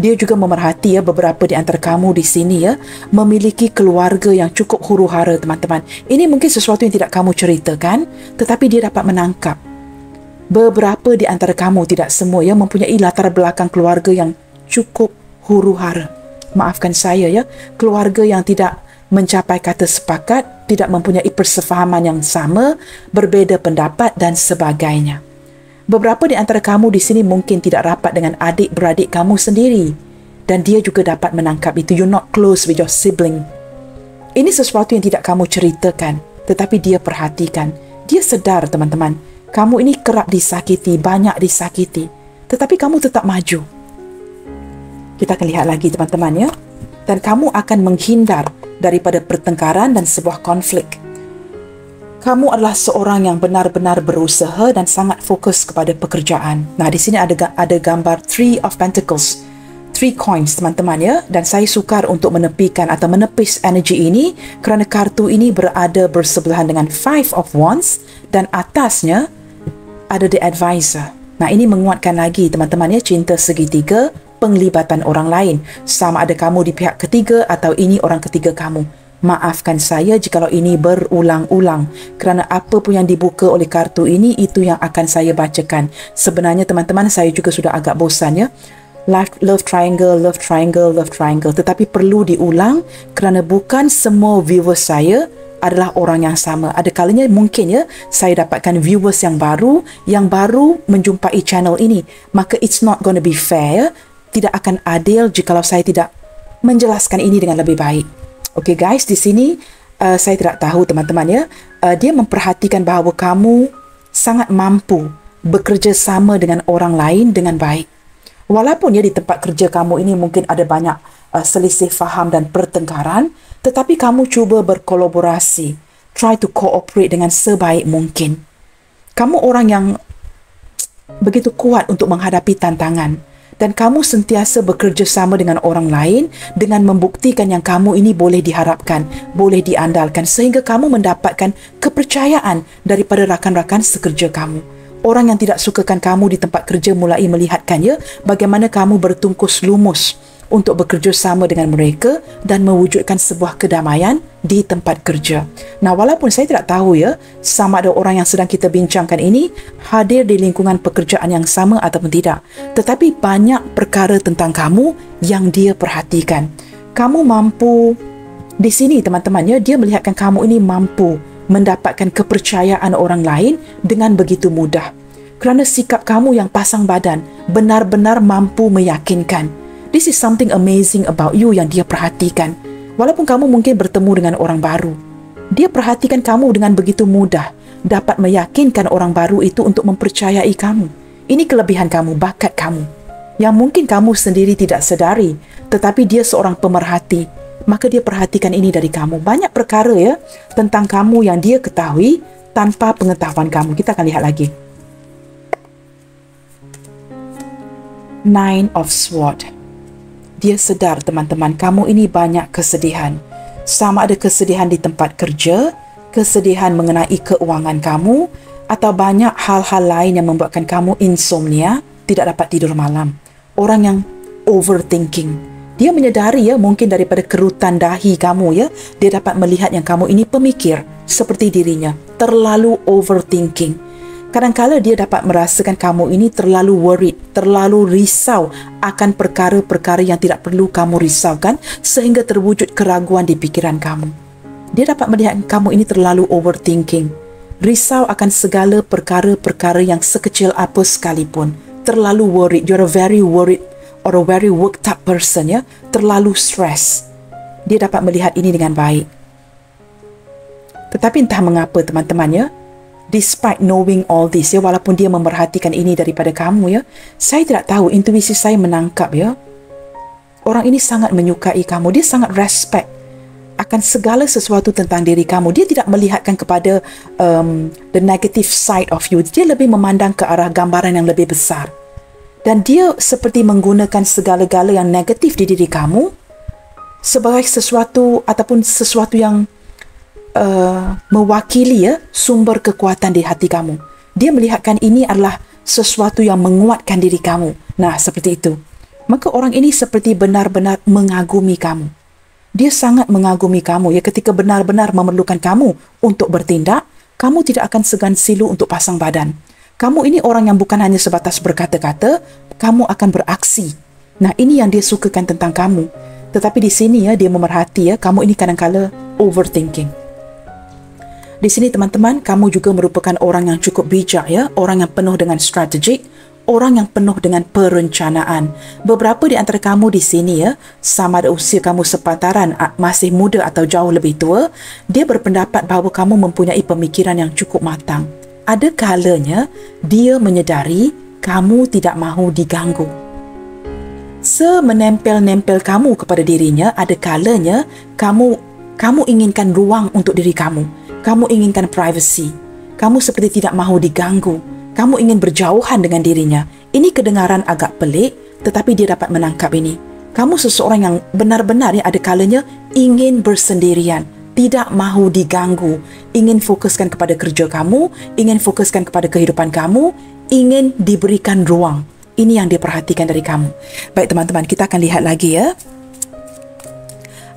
Dia juga memerhati ya beberapa di antara kamu di sini ya memiliki keluarga yang cukup huru-hara teman-teman. Ini mungkin sesuatu yang tidak kamu ceritakan, tetapi dia dapat menangkap. Beberapa di antara kamu, tidak semua ya, mempunyai latar belakang keluarga yang cukup huru-hara. Maafkan saya ya, keluarga yang tidak mencapai kata sepakat, tidak mempunyai persefahaman yang sama, berbeza pendapat dan sebagainya. Beberapa di antara kamu di sini mungkin tidak rapat dengan adik-beradik kamu sendiri dan dia juga dapat menangkap itu. You're not close with your sibling. Ini sesuatu yang tidak kamu ceritakan, tetapi dia perhatikan. Dia sedar teman-teman, kamu ini kerap disakiti, banyak disakiti, tetapi kamu tetap maju. Kita akan lihat lagi teman-teman ya. Dan kamu akan menghindar daripada pertengkaran dan sebuah konflik. Kamu adalah seorang yang benar-benar berusaha dan sangat fokus kepada pekerjaan. Nah, di sini ada gambar Three of Pentacles, 3 coins teman-teman ya. Dan saya sukar untuk menepikan atau menepis energi ini kerana kartu ini berada bersebelahan dengan Five of Wands dan atasnya ada The Advisor. Nah, ini menguatkan lagi teman-teman ya, cinta segitiga, penglibatan orang lain. Sama ada kamu di pihak ketiga atau ini orang ketiga kamu. Maafkan saya jikalau ini berulang-ulang kerana apa pun yang dibuka oleh kartu ini, itu yang akan saya bacakan. Sebenarnya teman-teman, saya juga sudah agak bosan ya. Love triangle, love triangle, love triangle. Tetapi perlu diulang kerana bukan semua viewers saya adalah orang yang sama. Ada kalanya mungkin ya, saya dapatkan viewers yang baru menjumpai channel ini. Maka it's not going to be fair ya. Tidak akan adil jikalau saya tidak menjelaskan ini dengan lebih baik. Okay guys, di sini saya tidak tahu teman-teman ya, dia memperhatikan bahawa kamu sangat mampu bekerja sama dengan orang lain dengan baik. Walaupun ya di tempat kerja kamu ini mungkin ada banyak selisih faham dan pertengkaran, tetapi kamu cuba berkolaborasi, try to cooperate dengan sebaik mungkin. Kamu orang yang begitu kuat untuk menghadapi tantangan, dan kamu sentiasa bekerja sama dengan orang lain dengan membuktikan yang kamu ini boleh diharapkan, boleh diandalkan, sehingga kamu mendapatkan kepercayaan daripada rakan-rakan sekerja kamu. Orang yang tidak sukakan kamu di tempat kerja mulai melihatkannya bagaimana kamu bertungkus lumus untuk bekerja sama dengan mereka dan mewujudkan sebuah kedamaian di tempat kerja. Nah, walaupun saya tidak tahu sama ada orang yang sedang kita bincangkan ini hadir di lingkungan pekerjaan yang sama ataupun tidak, tetapi banyak perkara tentang kamu yang dia perhatikan. Kamu mampu di sini, teman-teman, dia melihatkan kamu ini mampu mendapatkan kepercayaan orang lain dengan begitu mudah. Kerana sikap kamu yang pasang badan benar-benar mampu meyakinkan. This is something amazing about you yang dia perhatikan. Walaupun kamu mungkin bertemu dengan orang baru, dia perhatikan kamu dengan begitu mudah, dapat meyakinkan orang baru itu untuk mempercayai kamu. Ini kelebihan kamu, bakat kamu, yang mungkin kamu sendiri tidak sedari, tetapi dia seorang pemerhati, maka dia perhatikan ini dari kamu. Banyak perkara tentang kamu yang dia ketahui tanpa pengetahuan kamu. Kita akan lihat lagi. Nine of Swords. Dia sedar, teman-teman, kamu ini banyak kesedihan. Sama ada kesedihan di tempat kerja, kesedihan mengenai keuangan kamu, atau banyak hal-hal lain yang membuatkan kamu insomnia, tidak dapat tidur malam. Orang yang overthinking. Dia menyedari mungkin daripada kerutan dahi kamu dia dapat melihat yang kamu ini pemikir seperti dirinya, terlalu overthinking. Kadang-kala dia dapat merasakan kamu ini terlalu worried, terlalu risau akan perkara-perkara yang tidak perlu kamu risaukan sehingga terwujud keraguan di pikiran kamu. Dia dapat melihat kamu ini terlalu overthinking, risau akan segala perkara-perkara yang sekecil apa sekalipun. Terlalu worried, you're a very worried or a very worked up person terlalu stress. Dia dapat melihat ini dengan baik. Tetapi entah mengapa, teman-teman despite knowing all this walaupun dia memerhatikan ini daripada kamu saya tidak tahu, intuisi saya menangkap orang ini sangat menyukai kamu. Dia sangat respect akan segala sesuatu tentang diri kamu. Dia tidak melihatkan kepada the negative side of you. Dia lebih memandang ke arah gambaran yang lebih besar. Dan dia seperti menggunakan segala-gala yang negatif di diri kamu sebagai sesuatu ataupun sesuatu yang mewakili sumber kekuatan di hati kamu. Dia melihatkan ini adalah sesuatu yang menguatkan diri kamu. Nah, seperti itu. Maka orang ini seperti benar-benar mengagumi kamu. Dia sangat mengagumi kamu ketika benar-benar memerlukan kamu untuk bertindak, kamu tidak akan segan silu untuk pasang badan. Kamu ini orang yang bukan hanya sebatas berkata-kata, kamu akan beraksi. Nah, ini yang dia sukakan tentang kamu. Tetapi di sini dia memerhati kamu ini kadang-kala overthinking. Di sini, teman-teman, kamu juga merupakan orang yang cukup bijak orang yang penuh dengan strategik, orang yang penuh dengan perencanaan. Beberapa di antara kamu di sini sama ada usia kamu sepantaran, masih muda atau jauh lebih tua, dia berpendapat bahawa kamu mempunyai pemikiran yang cukup matang. Ada kalanya dia menyedari kamu tidak mahu diganggu. Semenempel-nempel kamu kepada dirinya, ada kalanya kamu inginkan ruang untuk diri kamu. Kamu inginkan privacy. Kamu seperti tidak mahu diganggu. Kamu ingin berjauhan dengan dirinya. Ini kedengaran agak pelik, tetapi dia dapat menangkap ini. Kamu seseorang yang benar-benar ada kalanya ingin bersendirian, tidak mahu diganggu, ingin fokuskan kepada kerja kamu, ingin fokuskan kepada kehidupan kamu, ingin diberikan ruang. Ini yang dia perhatikan dari kamu. Baik, teman-teman, kita akan lihat lagi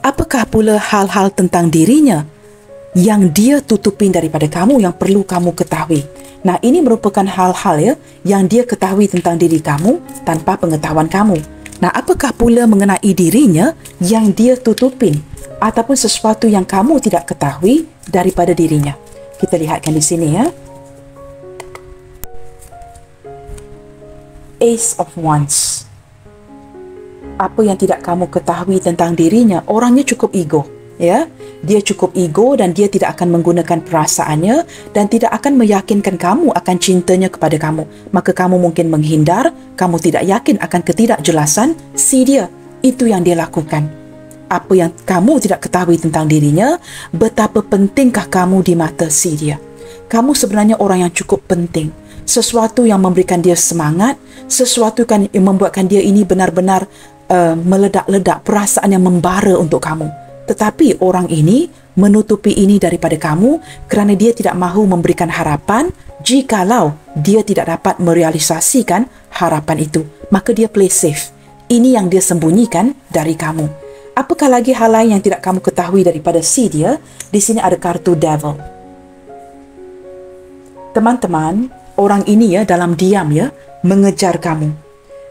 Apakah pula hal-hal tentang dirinya yang dia tutupin daripada kamu yang perlu kamu ketahui. Nah, ini merupakan hal-hal yang dia ketahui tentang diri kamu tanpa pengetahuan kamu. Nah, apakah pula mengenai dirinya yang dia tutupin ataupun sesuatu yang kamu tidak ketahui daripada dirinya? Kita lihatkan di sini Ace of Wands. Apa yang tidak kamu ketahui tentang dirinya? Orangnya cukup ego. Dia cukup ego dan dia tidak akan menggunakan perasaannya dan tidak akan meyakinkan kamu akan cintanya kepada kamu. Maka kamu mungkin menghindar, kamu tidak yakin akan ketidakjelasan si dia. Itu yang dia lakukan. Apa yang kamu tidak ketahui tentang dirinya, betapa pentingkah kamu di mata si dia. Kamu sebenarnya orang yang cukup penting. Sesuatu yang memberikan dia semangat, sesuatu yang membuatkan dia ini benar-benar meledak-ledak, perasaan yang membara untuk kamu. Tetapi orang ini menutupi ini daripada kamu kerana dia tidak mahu memberikan harapan. Jikalau dia tidak dapat merealisasikan harapan itu, maka dia play safe. Ini yang dia sembunyikan dari kamu. Apakah lagi hal lain yang tidak kamu ketahui daripada si dia? Di sini ada kartu devil. Teman-teman, orang ini dalam diam mengejar kamu.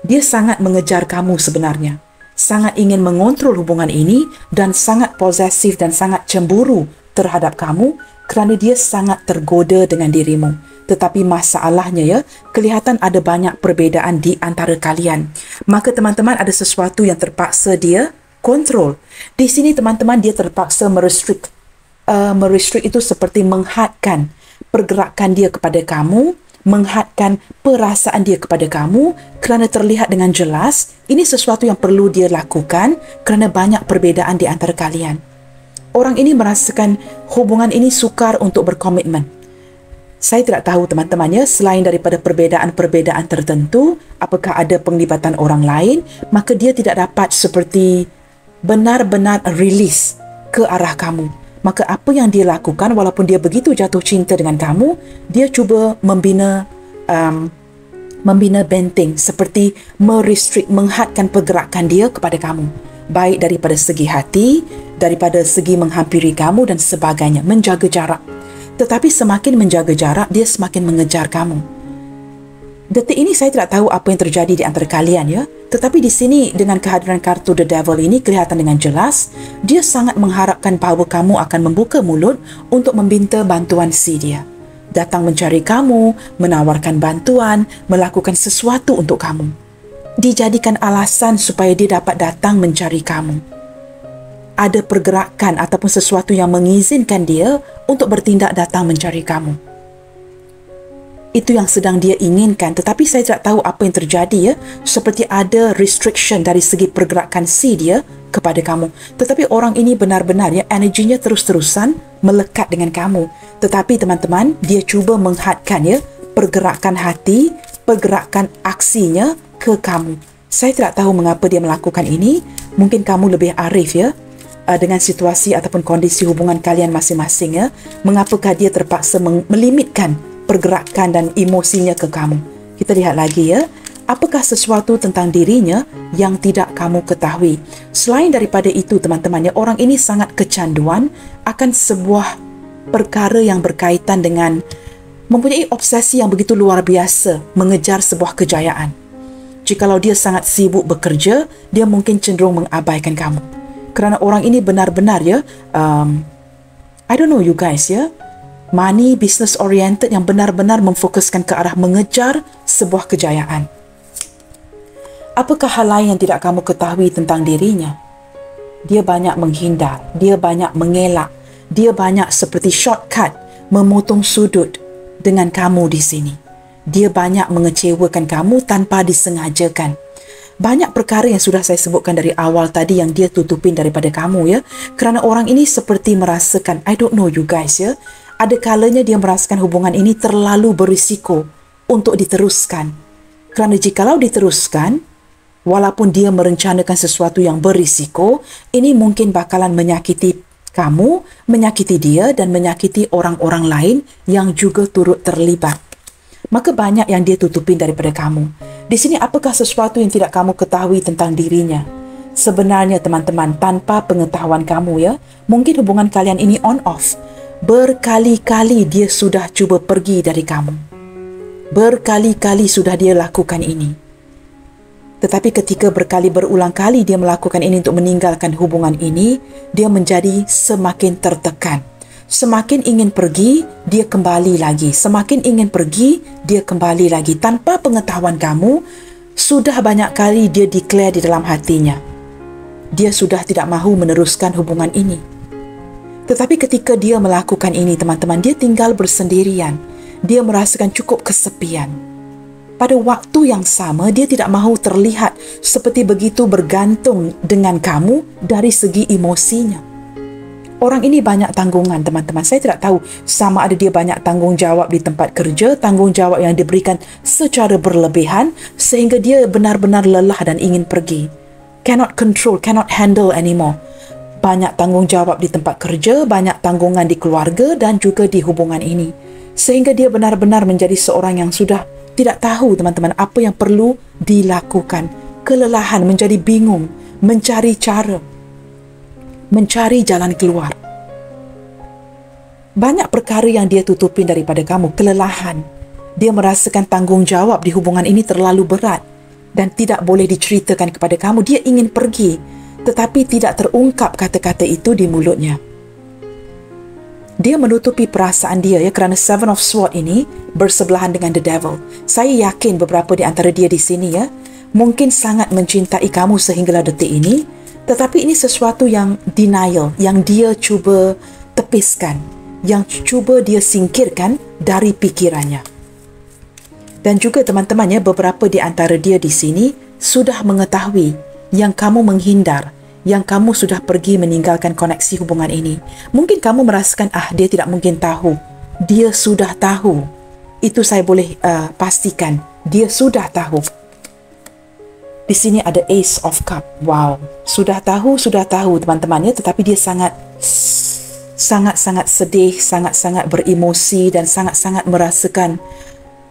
Dia sangat mengejar kamu sebenarnya. Sangat ingin mengontrol hubungan ini dan sangat posesif dan sangat cemburu terhadap kamu kerana dia sangat tergoda dengan dirimu. Tetapi masalahnya kelihatan ada banyak perbezaan di antara kalian. Maka teman-teman, ada sesuatu yang terpaksa dia kontrol. Di sini teman-teman, dia terpaksa merestrict. Merestrict itu seperti menghadkan pergerakan dia kepada kamu, menghadkan perasaan dia kepada kamu kerana terlihat dengan jelas ini sesuatu yang perlu dia lakukan kerana banyak perbezaan di antara kalian. Orang ini merasakan hubungan ini sukar untuk berkomitmen. Saya tidak tahu teman-teman selain daripada perbezaan-perbezaan tertentu, apakah ada penglibatan orang lain, maka dia tidak dapat seperti benar-benar release ke arah kamu. Maka apa yang dia lakukan, walaupun dia begitu jatuh cinta dengan kamu, dia cuba membina benteng, seperti merestrict, menghadkan pergerakan dia kepada kamu. Baik daripada segi hati, daripada segi menghampiri kamu dan sebagainya, menjaga jarak. Tetapi semakin menjaga jarak, dia semakin mengejar kamu. Detik ini saya tidak tahu apa yang terjadi di antara kalian Tetapi di sini dengan kehadiran kartu The Devil ini kelihatan dengan jelas, dia sangat mengharapkan bahawa kamu akan membuka mulut untuk meminta bantuan si dia. Datang mencari kamu, menawarkan bantuan, melakukan sesuatu untuk kamu. Dijadikan alasan supaya dia dapat datang mencari kamu. Ada pergerakan ataupun sesuatu yang mengizinkan dia untuk bertindak datang mencari kamu. Itu yang sedang dia inginkan, tetapi saya tidak tahu apa yang terjadi seperti ada restriction dari segi pergerakan si dia kepada kamu. Tetapi orang ini benar-benar energinya terus-terusan melekat dengan kamu. Tetapi teman-teman, dia cuba menghadkan pergerakan hati, pergerakan aksinya ke kamu. Saya tidak tahu mengapa dia melakukan ini. Mungkin kamu lebih arif dengan situasi ataupun kondisi hubungan kalian masing-masing mengapakah dia terpaksa melimitkan pergerakan dan emosinya ke kamu. Kita lihat lagi apakah sesuatu tentang dirinya yang tidak kamu ketahui. Selain daripada itu teman-teman orang ini sangat kecanduan akan sebuah perkara yang berkaitan dengan mempunyai obsesi yang begitu luar biasa mengejar sebuah kejayaan. Jikalau dia sangat sibuk bekerja, dia mungkin cenderung mengabaikan kamu. Kerana orang ini benar-benar I don't know you guys money, business oriented yang benar-benar memfokuskan ke arah mengejar sebuah kejayaan. Apakah hal lain yang tidak kamu ketahui tentang dirinya? Dia banyak menghindar, dia banyak mengelak, dia banyak seperti shortcut, memotong sudut dengan kamu di sini. Dia banyak mengecewakan kamu tanpa disengajakan. Banyak perkara yang sudah saya sebutkan dari awal tadi yang dia tutupin daripada kamu kerana orang ini seperti merasakan, I don't know you guys ada kalanya dia merasakan hubungan ini terlalu berisiko untuk diteruskan. Kerana jikalau diteruskan, walaupun dia merencanakan sesuatu yang berisiko, ini mungkin bakalan menyakiti kamu, menyakiti dia dan menyakiti orang-orang lain yang juga turut terlibat. Maka banyak yang dia tutupin daripada kamu. Di sini apakah sesuatu yang tidak kamu ketahui tentang dirinya? Sebenarnya teman-teman, tanpa pengetahuan kamu mungkin hubungan kalian ini on-off. Berkali-kali dia sudah cuba pergi dari kamu. Berkali-kali sudah dia lakukan ini. Tetapi ketika berulang kali dia melakukan ini untuk meninggalkan hubungan ini, dia menjadi semakin tertekan. Semakin ingin pergi, dia kembali lagi. Semakin ingin pergi, dia kembali lagi. Tanpa pengetahuan kamu, sudah banyak kali dia declare di dalam hatinya. Dia sudah tidak mahu meneruskan hubungan ini. Tetapi ketika dia melakukan ini, teman-teman, dia tinggal bersendirian. Dia merasakan cukup kesepian. pada waktu yang sama, dia tidak mahu terlihat seperti begitu bergantung dengan kamu dari segi emosinya. Orang ini banyak tanggungan, teman-teman. Saya tidak tahu sama ada dia banyak tanggungjawab di tempat kerja, tanggungjawab yang diberikan secara berlebihan sehingga dia benar-benar lelah dan ingin pergi. Cannot control, cannot handle anymore. Banyak tanggungjawab di tempat kerja, banyak tanggungan di keluarga dan juga di hubungan ini. Sehingga dia benar-benar menjadi seorang yang sudah tidak tahu, teman-teman, apa yang perlu dilakukan. Kelelahan, menjadi bingung, mencari cara, mencari jalan keluar. Banyak perkara yang dia tutupin daripada kamu, kelelahan. Dia merasakan tanggungjawab di hubungan ini terlalu berat dan tidak boleh diceritakan kepada kamu. Dia ingin pergi, tetapi tidak terungkap kata-kata itu di mulutnya. Dia menutupi perasaan dia kerana Seven of Swords ini bersebelahan dengan the devil. Saya yakin beberapa di antara dia di sini mungkin sangat mencintai kamu sehinggalah detik ini, tetapi ini sesuatu yang denial, yang dia cuba tepiskan, yang cuba dia singkirkan dari pikirannya. Dan juga teman-teman, beberapa di antara dia di sini sudah mengetahui yang kamu menghindar, yang kamu sudah pergi meninggalkan koneksi hubungan ini. Mungkin kamu merasakan, dia tidak mungkin tahu. Dia sudah tahu. Itu saya boleh pastikan. Dia sudah tahu. Di sini ada Ace of Cup. Wow. Sudah tahu teman-teman, tetapi dia sangat-sangat sedih, sangat-sangat beremosi dan sangat-sangat merasakan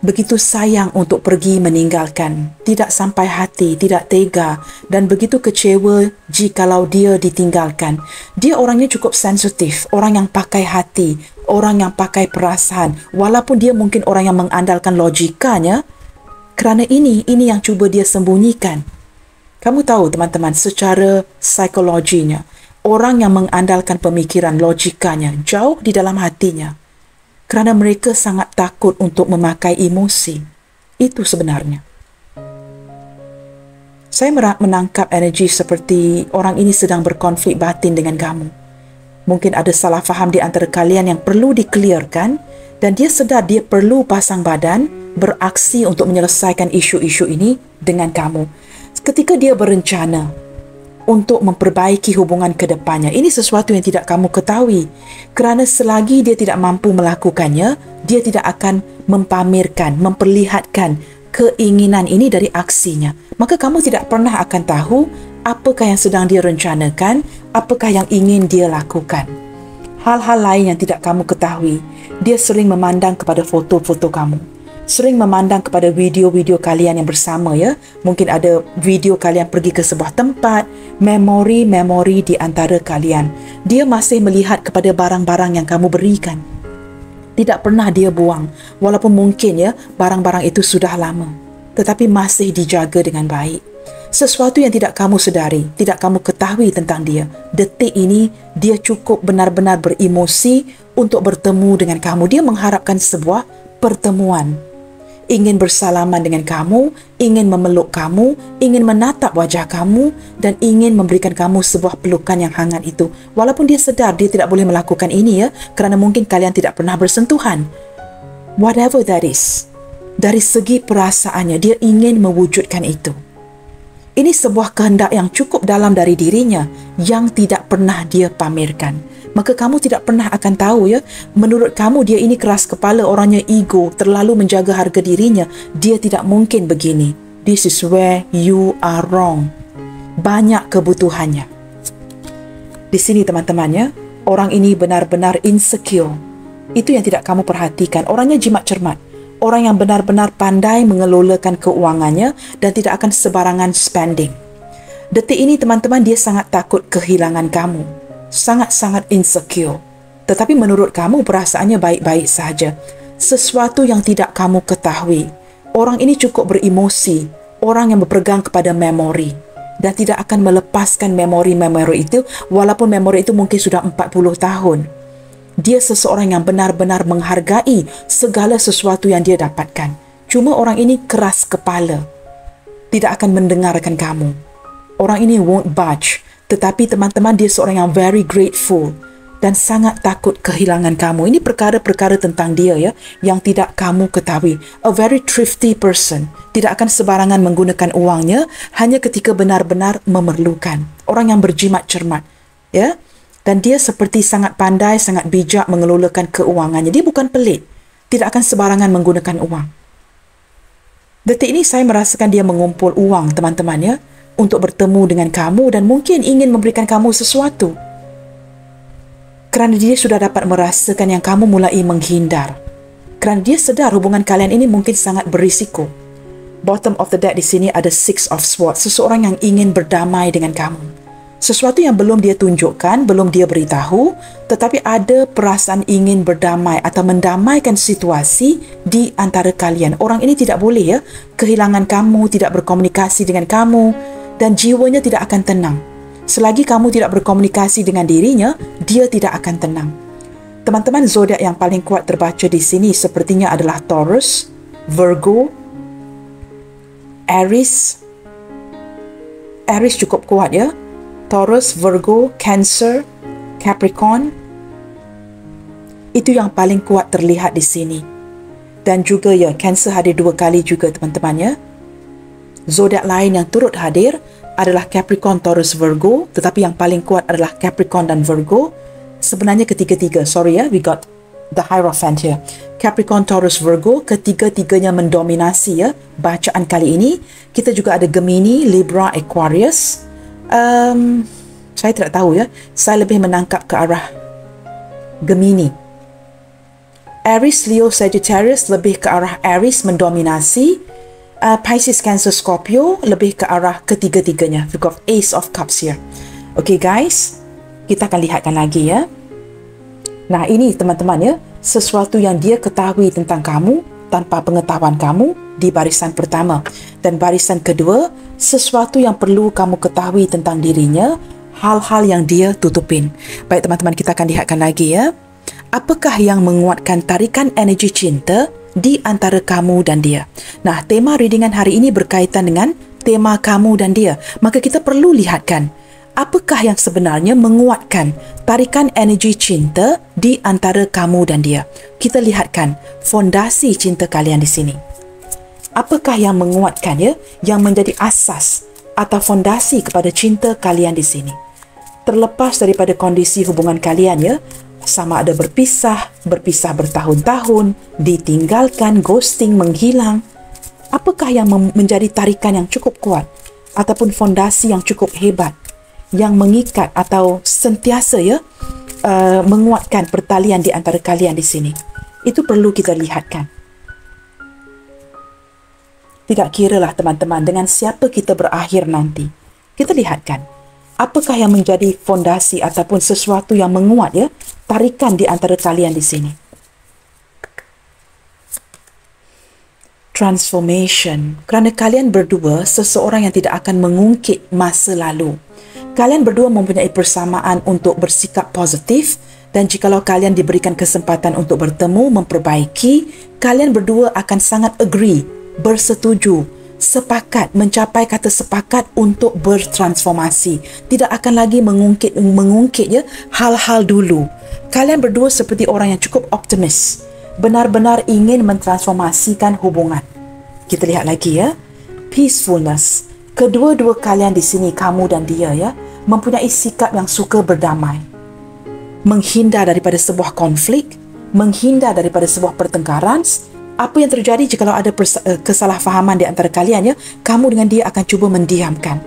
begitu sayang untuk pergi meninggalkan. Tidak sampai hati, tidak tega dan begitu kecewa jikalau dia ditinggalkan. Dia orangnya cukup sensitif, orang yang pakai hati, orang yang pakai perasaan. Walaupun dia mungkin orang yang mengandalkan logikanya, kerana ini yang cuba dia sembunyikan. Kamu tahu teman-teman, secara psikologinya, orang yang mengandalkan pemikiran logikanya jauh di dalam hatinya. Kerana mereka sangat takut untuk memakai emosi. Itu sebenarnya. Saya menangkap energi seperti orang ini sedang berkonflik batin dengan kamu. Mungkin ada salah faham di antara kalian yang perlu di-clearkan dan dia sedar dia perlu pasang badan, beraksi untuk menyelesaikan isu-isu ini dengan kamu. Ketika dia berencana untuk memperbaiki hubungan ke depannya, ini sesuatu yang tidak kamu ketahui. Kerana selagi dia tidak mampu melakukannya, dia tidak akan mempamerkan, memperlihatkan keinginan ini dari aksinya. Maka kamu tidak pernah akan tahu apakah yang sedang dia rencanakan, apakah yang ingin dia lakukan. Hal-hal lain yang tidak kamu ketahui, dia sering memandang kepada foto-foto kamu. Sering memandang kepada video-video kalian yang bersama Mungkin ada video kalian pergi ke sebuah tempat, memori-memori di antara kalian. Dia masih melihat kepada barang-barang yang kamu berikan. Tidak pernah dia buang, walaupun mungkin barang-barang itu sudah lama, tetapi masih dijaga dengan baik. Sesuatu yang tidak kamu sedari, tidak kamu ketahui tentang dia. Detik ini, dia cukup benar-benar beremosi untuk bertemu dengan kamu. Dia mengharapkan sebuah pertemuan. Ingin bersalaman dengan kamu, ingin memeluk kamu, ingin menatap wajah kamu dan ingin memberikan kamu sebuah pelukan yang hangat itu. Walaupun dia sedar dia tidak boleh melakukan ini kerana mungkin kalian tidak pernah bersentuhan. Whatever that is, dari segi perasaannya dia ingin mewujudkan itu. Ini sebuah kehendak yang cukup dalam dari dirinya yang tidak pernah dia pamerkan. Maka kamu tidak pernah akan tahu menurut kamu dia ini keras kepala, orangnya ego, terlalu menjaga harga dirinya. Dia tidak mungkin begini. This is where you are wrong. Banyak kebutuhannya. Di sini teman-teman orang ini benar-benar insecure. Itu yang tidak kamu perhatikan. Orangnya jimat cermat. Orang yang benar-benar pandai mengelolakan keuangannya dan tidak akan sebarangan spending. Detik ini teman-teman dia sangat takut kehilangan kamu. Sangat-sangat insecure. Tetapi menurut kamu perasaannya baik-baik saja. Sesuatu yang tidak kamu ketahui. Orang ini cukup beremosi. Orang yang berpegang kepada memori. Dan tidak akan melepaskan memori-memori itu walaupun memori itu mungkin sudah 40 tahun. Dia seseorang yang benar-benar menghargai segala sesuatu yang dia dapatkan. Cuma orang ini keras kepala. Tidak akan mendengarkan kamu. Orang ini won't budge. Tetapi teman-teman dia seorang yang very grateful. dan sangat takut kehilangan kamu. Ini perkara-perkara tentang dia ya, yang tidak kamu ketahui. A very thrifty person. Tidak akan sebarangan menggunakan uangnya hanya ketika benar-benar memerlukan. Orang yang berjimat cermat. Ya. Dan dia seperti sangat pandai, sangat bijak mengelolakan keuangannya. Dia bukan pelit. Tidak akan sebarangan menggunakan uang. Detik ini saya merasakan dia mengumpul uang, teman-teman ya, untuk bertemu dengan kamu dan mungkin ingin memberikan kamu sesuatu. Kerana dia sudah dapat merasakan yang kamu mulai menghindar. Kerana dia sedar hubungan kalian ini mungkin sangat berisiko. Bottom of the deck di sini ada Six of Swords. Seseorang yang ingin berdamai dengan kamu. Sesuatu yang belum dia tunjukkan, belum dia beritahu, tetapi ada perasaan ingin berdamai atau mendamaikan situasi di antara kalian. Orang ini tidak boleh ya kehilangan kamu, tidak berkomunikasi dengan kamu dan jiwanya tidak akan tenang. Selagi kamu tidak berkomunikasi dengan dirinya, dia tidak akan tenang. Teman-teman, zodiak yang paling kuat terbaca di sini sepertinya adalah Taurus, Virgo, Aries. Aries cukup kuat ya. Taurus, Virgo, Cancer, Capricorn. Itu yang paling kuat terlihat di sini. Dan juga ya, Cancer hadir 2 kali juga teman-teman ya. Zodiak lain yang turut hadir adalah Capricorn, Taurus, Virgo. Tetapi yang paling kuat adalah Capricorn dan Virgo. Sebenarnya ketiga-tiga. Sorry ya, we got the Hierophant here. Capricorn, Taurus, Virgo. Ketiga-tiganya mendominasi ya bacaan kali ini. Kita juga ada Gemini, Libra, Aquarius. Saya tidak tahu ya. Saya lebih menangkap ke arah Gemini. Aries, Leo, Sagittarius lebih ke arah Aries mendominasi. Pisces, Cancer, Scorpio lebih ke arah ketiga-tiganya. We've got Ace of Cups here. Okay guys, kita akan lihatkan lagi ya. Nah ini teman-teman ya, sesuatu yang dia ketahui tentang kamu tanpa pengetahuan kamu di barisan pertama. Dan barisan kedua, sesuatu yang perlu kamu ketahui tentang dirinya, hal-hal yang dia tutupin. Baik teman-teman, kita akan lihatkan lagi ya. Apakah yang menguatkan tarikan energi cinta di antara kamu dan dia? Nah, tema readingan hari ini berkaitan dengan tema kamu dan dia. Maka kita perlu lihatkan, apakah yang sebenarnya menguatkan tarikan energi cinta di antara kamu dan dia? Kita lihatkan fondasi cinta kalian di sini. Apakah yang menguatkan ya, yang menjadi asas atau fondasi kepada cinta kalian di sini? Terlepas daripada kondisi hubungan kalian ya, sama ada berpisah bertahun-tahun, ditinggalkan, ghosting, menghilang. Apakah yang menjadi tarikan yang cukup kuat ataupun fondasi yang cukup hebat yang mengikat atau sentiasa ya menguatkan pertalian di antara kalian di sini? Itu perlu kita lihatkan. Tidak kiralah teman-teman dengan siapa kita berakhir nanti. Kita lihatkan apakah yang menjadi fondasi ataupun sesuatu yang menguat ya tarikan di antara kalian di sini. Transformation. Kerana kalian berdua seseorang yang tidak akan mengungkit masa lalu. Kalian berdua mempunyai persamaan untuk bersikap positif dan jikalau kalian diberikan kesempatan untuk bertemu, memperbaiki, kalian berdua akan sangat agree, bersetuju, sepakat, mencapai kata sepakat untuk bertransformasi. Tidak akan lagi mengungkit ya hal-hal dulu. Kalian berdua seperti orang yang cukup optimis, benar-benar ingin mentransformasikan hubungan. Kita lihat lagi ya. Peacefulness. Kedua-dua kalian di sini, kamu dan dia ya, mempunyai sikap yang suka berdamai. Menghindar daripada sebuah konflik, menghindar daripada sebuah pertengkaran. Apa yang terjadi jika ada kesalahfahaman di antara kalian ya, kamu dengan dia akan cuba mendiamkan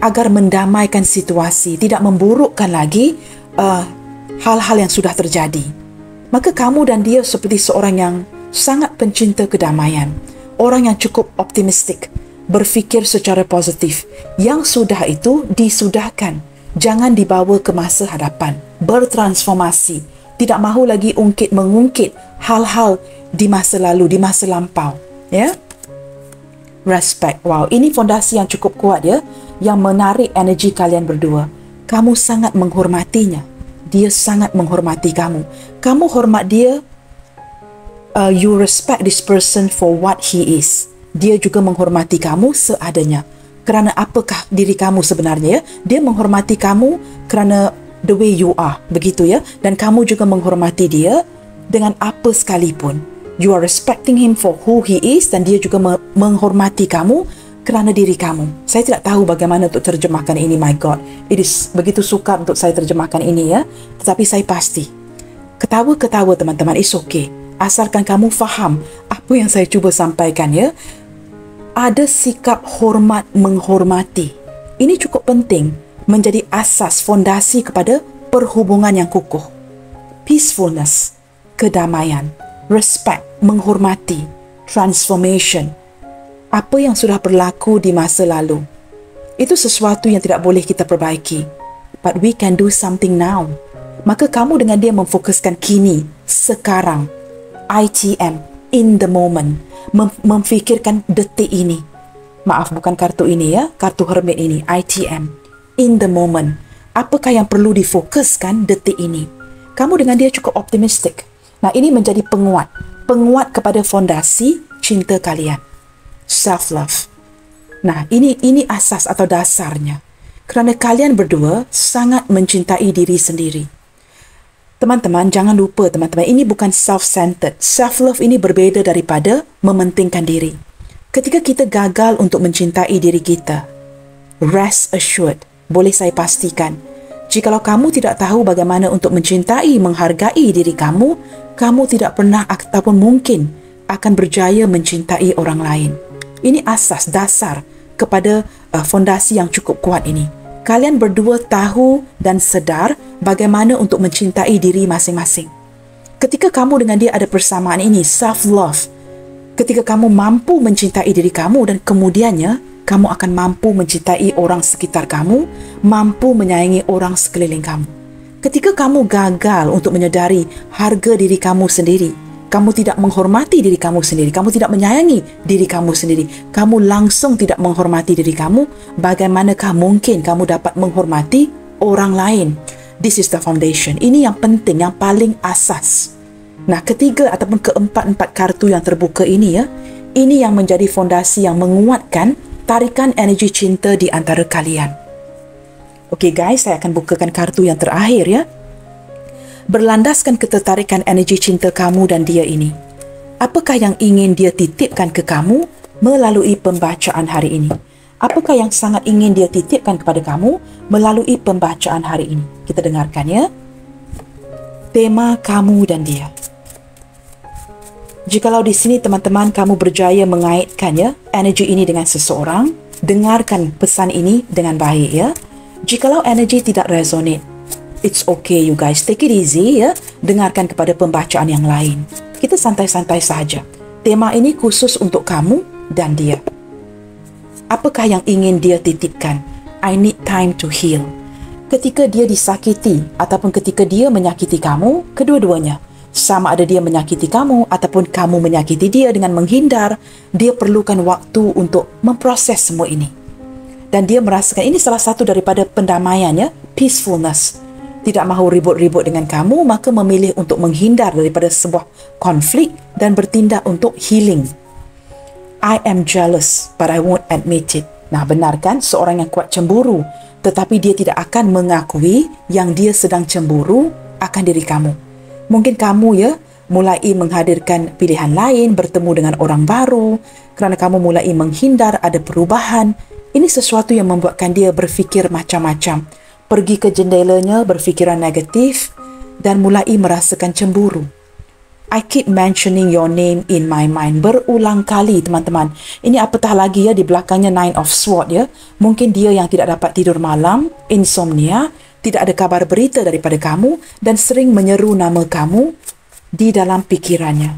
agar mendamaikan situasi, tidak memburukkan lagi hal-hal yang sudah terjadi. Maka kamu dan dia seperti seorang yang sangat pencinta kedamaian, orang yang cukup optimistik, berfikir secara positif. Yang sudah itu disudahkan, jangan dibawa ke masa hadapan, bertransformasi, tidak mahu lagi mengungkit hal-hal di masa lalu, di masa lampau ya. Respect. Wow, ini fondasi yang cukup kuat ya, yang menarik energi kalian berdua. Kamu sangat menghormatinya, dia sangat menghormati kamu. Kamu hormat dia. You respect this person for what he is. Dia juga menghormati kamu seadanya. Kerana apakah diri kamu sebenarnya ya? Dia menghormati kamu kerana the way you are, begitu ya. Dan kamu juga menghormati dia dengan apa sekalipun. You are respecting him for who he is, dan dia juga menghormati kamu kerana diri kamu. Saya tidak tahu bagaimana untuk terjemahkan ini, my God. It is begitu sukar untuk saya terjemahkan ini ya. Tetapi saya pasti, ketawa-ketawa teman-teman, it's okay. Asalkan kamu faham apa yang saya cuba sampaikan ya. Ada sikap hormat menghormati. Ini cukup penting menjadi asas fondasi kepada perhubungan yang kukuh. Peacefulness, kedamaian, respect, menghormati, transformation. Apa yang sudah berlaku di masa lalu, itu sesuatu yang tidak boleh kita perbaiki. But we can do something now. Maka kamu dengan dia memfokuskan kini, sekarang. ITM, in the moment. Memfikirkan detik ini. Maaf, bukan kartu ini ya, kartu hermit ini, ITM, in the moment. Apakah yang perlu difokuskan detik ini? Kamu dengan dia cukup optimistik. Nah, ini menjadi penguat kepada fondasi cinta kalian. Self-love. Nah, ini asas atau dasarnya. Kerana kalian berdua sangat mencintai diri sendiri. Teman-teman, jangan lupa teman-teman, ini bukan self-centered. Self-love ini berbeza daripada mementingkan diri. Ketika kita gagal untuk mencintai diri kita, rest assured, boleh saya pastikan, jikalau kamu tidak tahu bagaimana untuk mencintai, menghargai diri kamu, kamu tidak pernah ataupun mungkin akan berjaya mencintai orang lain. Ini asas dasar kepada fondasi yang cukup kuat ini. Kalian berdua tahu dan sedar bagaimana untuk mencintai diri masing-masing. Ketika kamu dengan dia ada persamaan ini, self-love, ketika kamu mampu mencintai diri kamu dan kemudiannya, kamu akan mampu mencintai orang sekitar kamu, mampu menyayangi orang sekeliling kamu. Ketika kamu gagal untuk menyedari harga diri kamu sendiri, kamu tidak menghormati diri kamu sendiri, kamu tidak menyayangi diri kamu sendiri, kamu langsung tidak menghormati diri kamu, bagaimanakah mungkin kamu dapat menghormati orang lain? This is the foundation. Ini yang penting, yang paling asas. Nah, ketiga ataupun keempat-empat kartu yang terbuka ini ya, ini yang menjadi fondasi yang menguatkan tarikan energi cinta di antara kalian. Okey guys, saya akan bukakan kartu yang terakhir ya. Berlandaskan ketertarikan energi cinta kamu dan dia ini. Apakah yang ingin dia titipkan ke kamu melalui pembacaan hari ini? Apakah yang sangat ingin dia titipkan kepada kamu melalui pembacaan hari ini? Kita dengarkan ya. Tema kamu dan dia. Jikalau di sini teman-teman kamu berjaya mengaitkan ya energi ini dengan seseorang, dengarkan pesan ini dengan baik ya. Jikalau energi tidak resonate, it's okay you guys, take it easy ya. Dengarkan kepada pembacaan yang lain. Kita santai-santai saja. Tema ini khusus untuk kamu dan dia. Apakah yang ingin dia titipkan? I need time to heal. Ketika dia disakiti ataupun ketika dia menyakiti kamu, kedua-duanya, sama ada dia menyakiti kamu ataupun kamu menyakiti dia dengan menghindar, dia perlukan waktu untuk memproses semua ini. Dan dia merasakan ini salah satu daripada pendamaian ya, peacefulness. Tidak mahu ribut-ribut dengan kamu, maka memilih untuk menghindar daripada sebuah konflik dan bertindak untuk healing. I am jealous, but I won't admit it. Nah, benar kan? Seorang yang kuat cemburu, tetapi dia tidak akan mengakui yang dia sedang cemburu akan diri kamu. Mungkin kamu ya, mulai menghadirkan pilihan lain, bertemu dengan orang baru, kerana kamu mulai menghindar, ada perubahan. Ini sesuatu yang membuatkan dia berfikir macam-macam. Pergi ke jendelanya, berfikiran negatif dan mulai merasakan cemburu. I keep mentioning your name in my mind. Berulang kali, teman-teman. Ini apatah lagi ya, di belakangnya Nine of Swords ya. Mungkin dia yang tidak dapat tidur malam, insomnia, tidak ada kabar berita daripada kamu dan sering menyeru nama kamu di dalam pikirannya.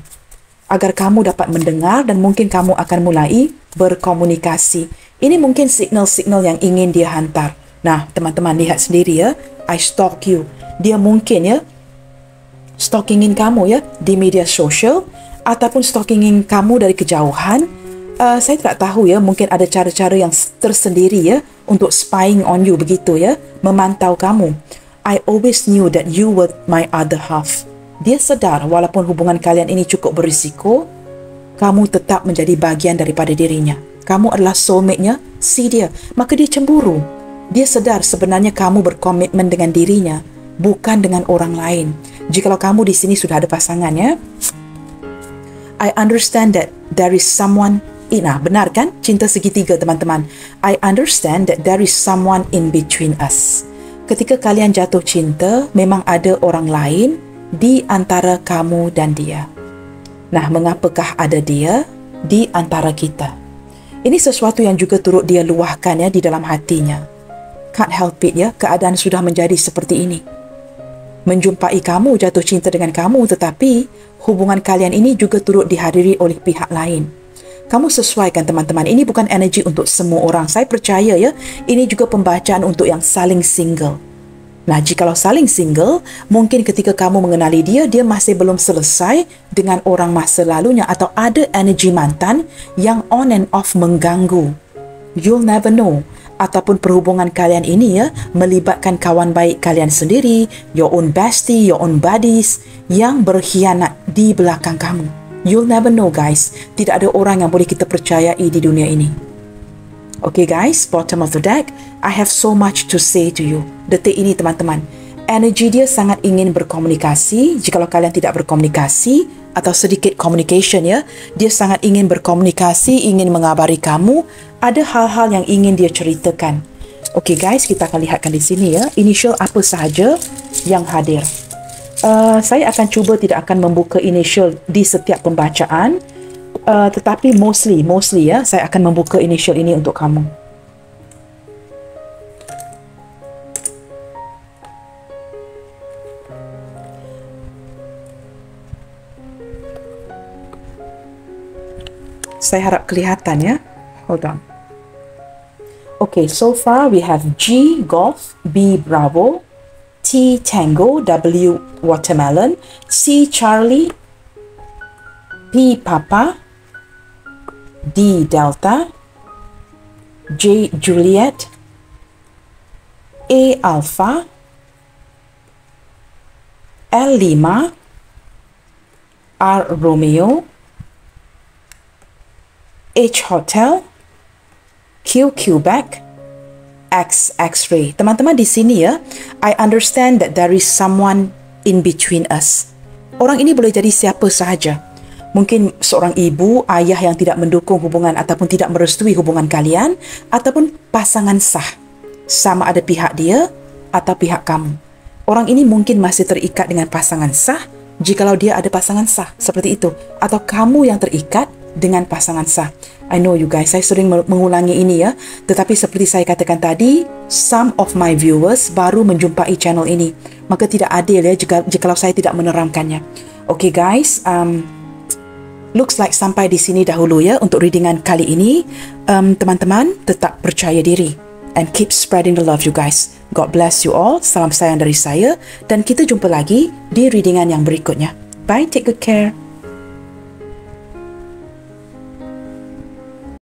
Agar kamu dapat mendengar dan mungkin kamu akan mulai berkomunikasi. Ini mungkin signal-signal yang ingin dia hantar. Nah, teman-teman lihat sendiri ya. I stalk you. Dia mungkin ya stalkingin kamu ya di media sosial ataupun stalkingin kamu dari kejauhan. Saya tidak tahu ya, mungkin ada cara-cara yang tersendiri ya untuk spying on you begitu ya, memantau kamu. I always knew that you were my other half. Dia sedar walaupun hubungan kalian ini cukup berisiko, kamu tetap menjadi bagian daripada dirinya. Kamu adalah soulmate-nya si dia. Maka dia cemburu. Dia sedar sebenarnya kamu berkomitmen dengan dirinya, bukan dengan orang lain. Jikalau kamu di sini sudah ada pasangan, ya. I understand that there is someone benar kan? Cinta segitiga, teman-teman. I understand that there is someone in between us. Ketika kalian jatuh cinta, memang ada orang lain di antara kamu dan dia. Nah, mengapakah ada dia di antara kita? Ini sesuatu yang juga turut dia luahkan, ya, di dalam hatinya. Can't help it, ya, keadaan sudah menjadi seperti ini. Menjumpai kamu, jatuh cinta dengan kamu, tetapi hubungan kalian ini juga turut dihadiri oleh pihak lain. Kamu sesuaikan, teman-teman. Ini bukan energi untuk semua orang. Saya percaya, ya, ini juga pembacaan untuk yang saling single. Nah, jikalau saling single, mungkin ketika kamu mengenali dia, dia masih belum selesai dengan orang masa lalunya atau ada energi mantan yang on and off mengganggu. You'll never know. Ataupun perhubungan kalian ini, ya, melibatkan kawan baik kalian sendiri, your own bestie, your own buddies yang berkhianat di belakang kamu. You'll never know, guys. Tidak ada orang yang boleh kita percayai di dunia ini. Okay, guys, bottom of the deck, I have so much to say to you. Detik ini, teman-teman, energi dia sangat ingin berkomunikasi. Jikalau kalian tidak berkomunikasi atau sedikit communication, ya, dia sangat ingin berkomunikasi, ingin mengabari kamu. Ada hal-hal yang ingin dia ceritakan. Okay, guys, kita akan lihatkan di sini, ya, initial apa sahaja yang hadir. Saya akan cuba tidak akan membuka initial di setiap pembacaan, tetapi mostly, ya, saya akan membuka initial ini untuk kamu. Saya harap kelihatan, ya. Hold on. Okay, so far we have G, Golf, B, Bravo, T, Tango, W, Watermelon, C, Charlie, P, Papa, D, Delta, J, Juliet, A, Alpha, L, Lima, R, Romeo, H, Hotel, Q, Quebec, X, X-ray. Teman-teman di sini, ya, I understand that there is someone in between us. Orang ini boleh jadi siapa sahaja. Mungkin seorang ibu, ayah yang tidak mendukung hubungan ataupun tidak merestui hubungan kalian, ataupun pasangan sah. Sama ada pihak dia atau pihak kamu. Orang ini mungkin masih terikat dengan pasangan sah jikalau dia ada pasangan sah, seperti itu. Atau kamu yang terikat dengan pasangan sah. I know you guys, saya sering mengulangi ini, ya. Tetapi seperti saya katakan tadi, some of my viewers baru menjumpai channel ini. Maka tidak adil, ya, jikalau saya tidak menerangkannya. Okay, guys, looks like sampai di sini dahulu, ya, untuk readingan kali ini. Teman-teman, tetap percaya diri. And keep spreading the love, you guys. God bless you all. Salam sayang dari saya. Dan kita jumpa lagi di readingan yang berikutnya. Bye, take good care.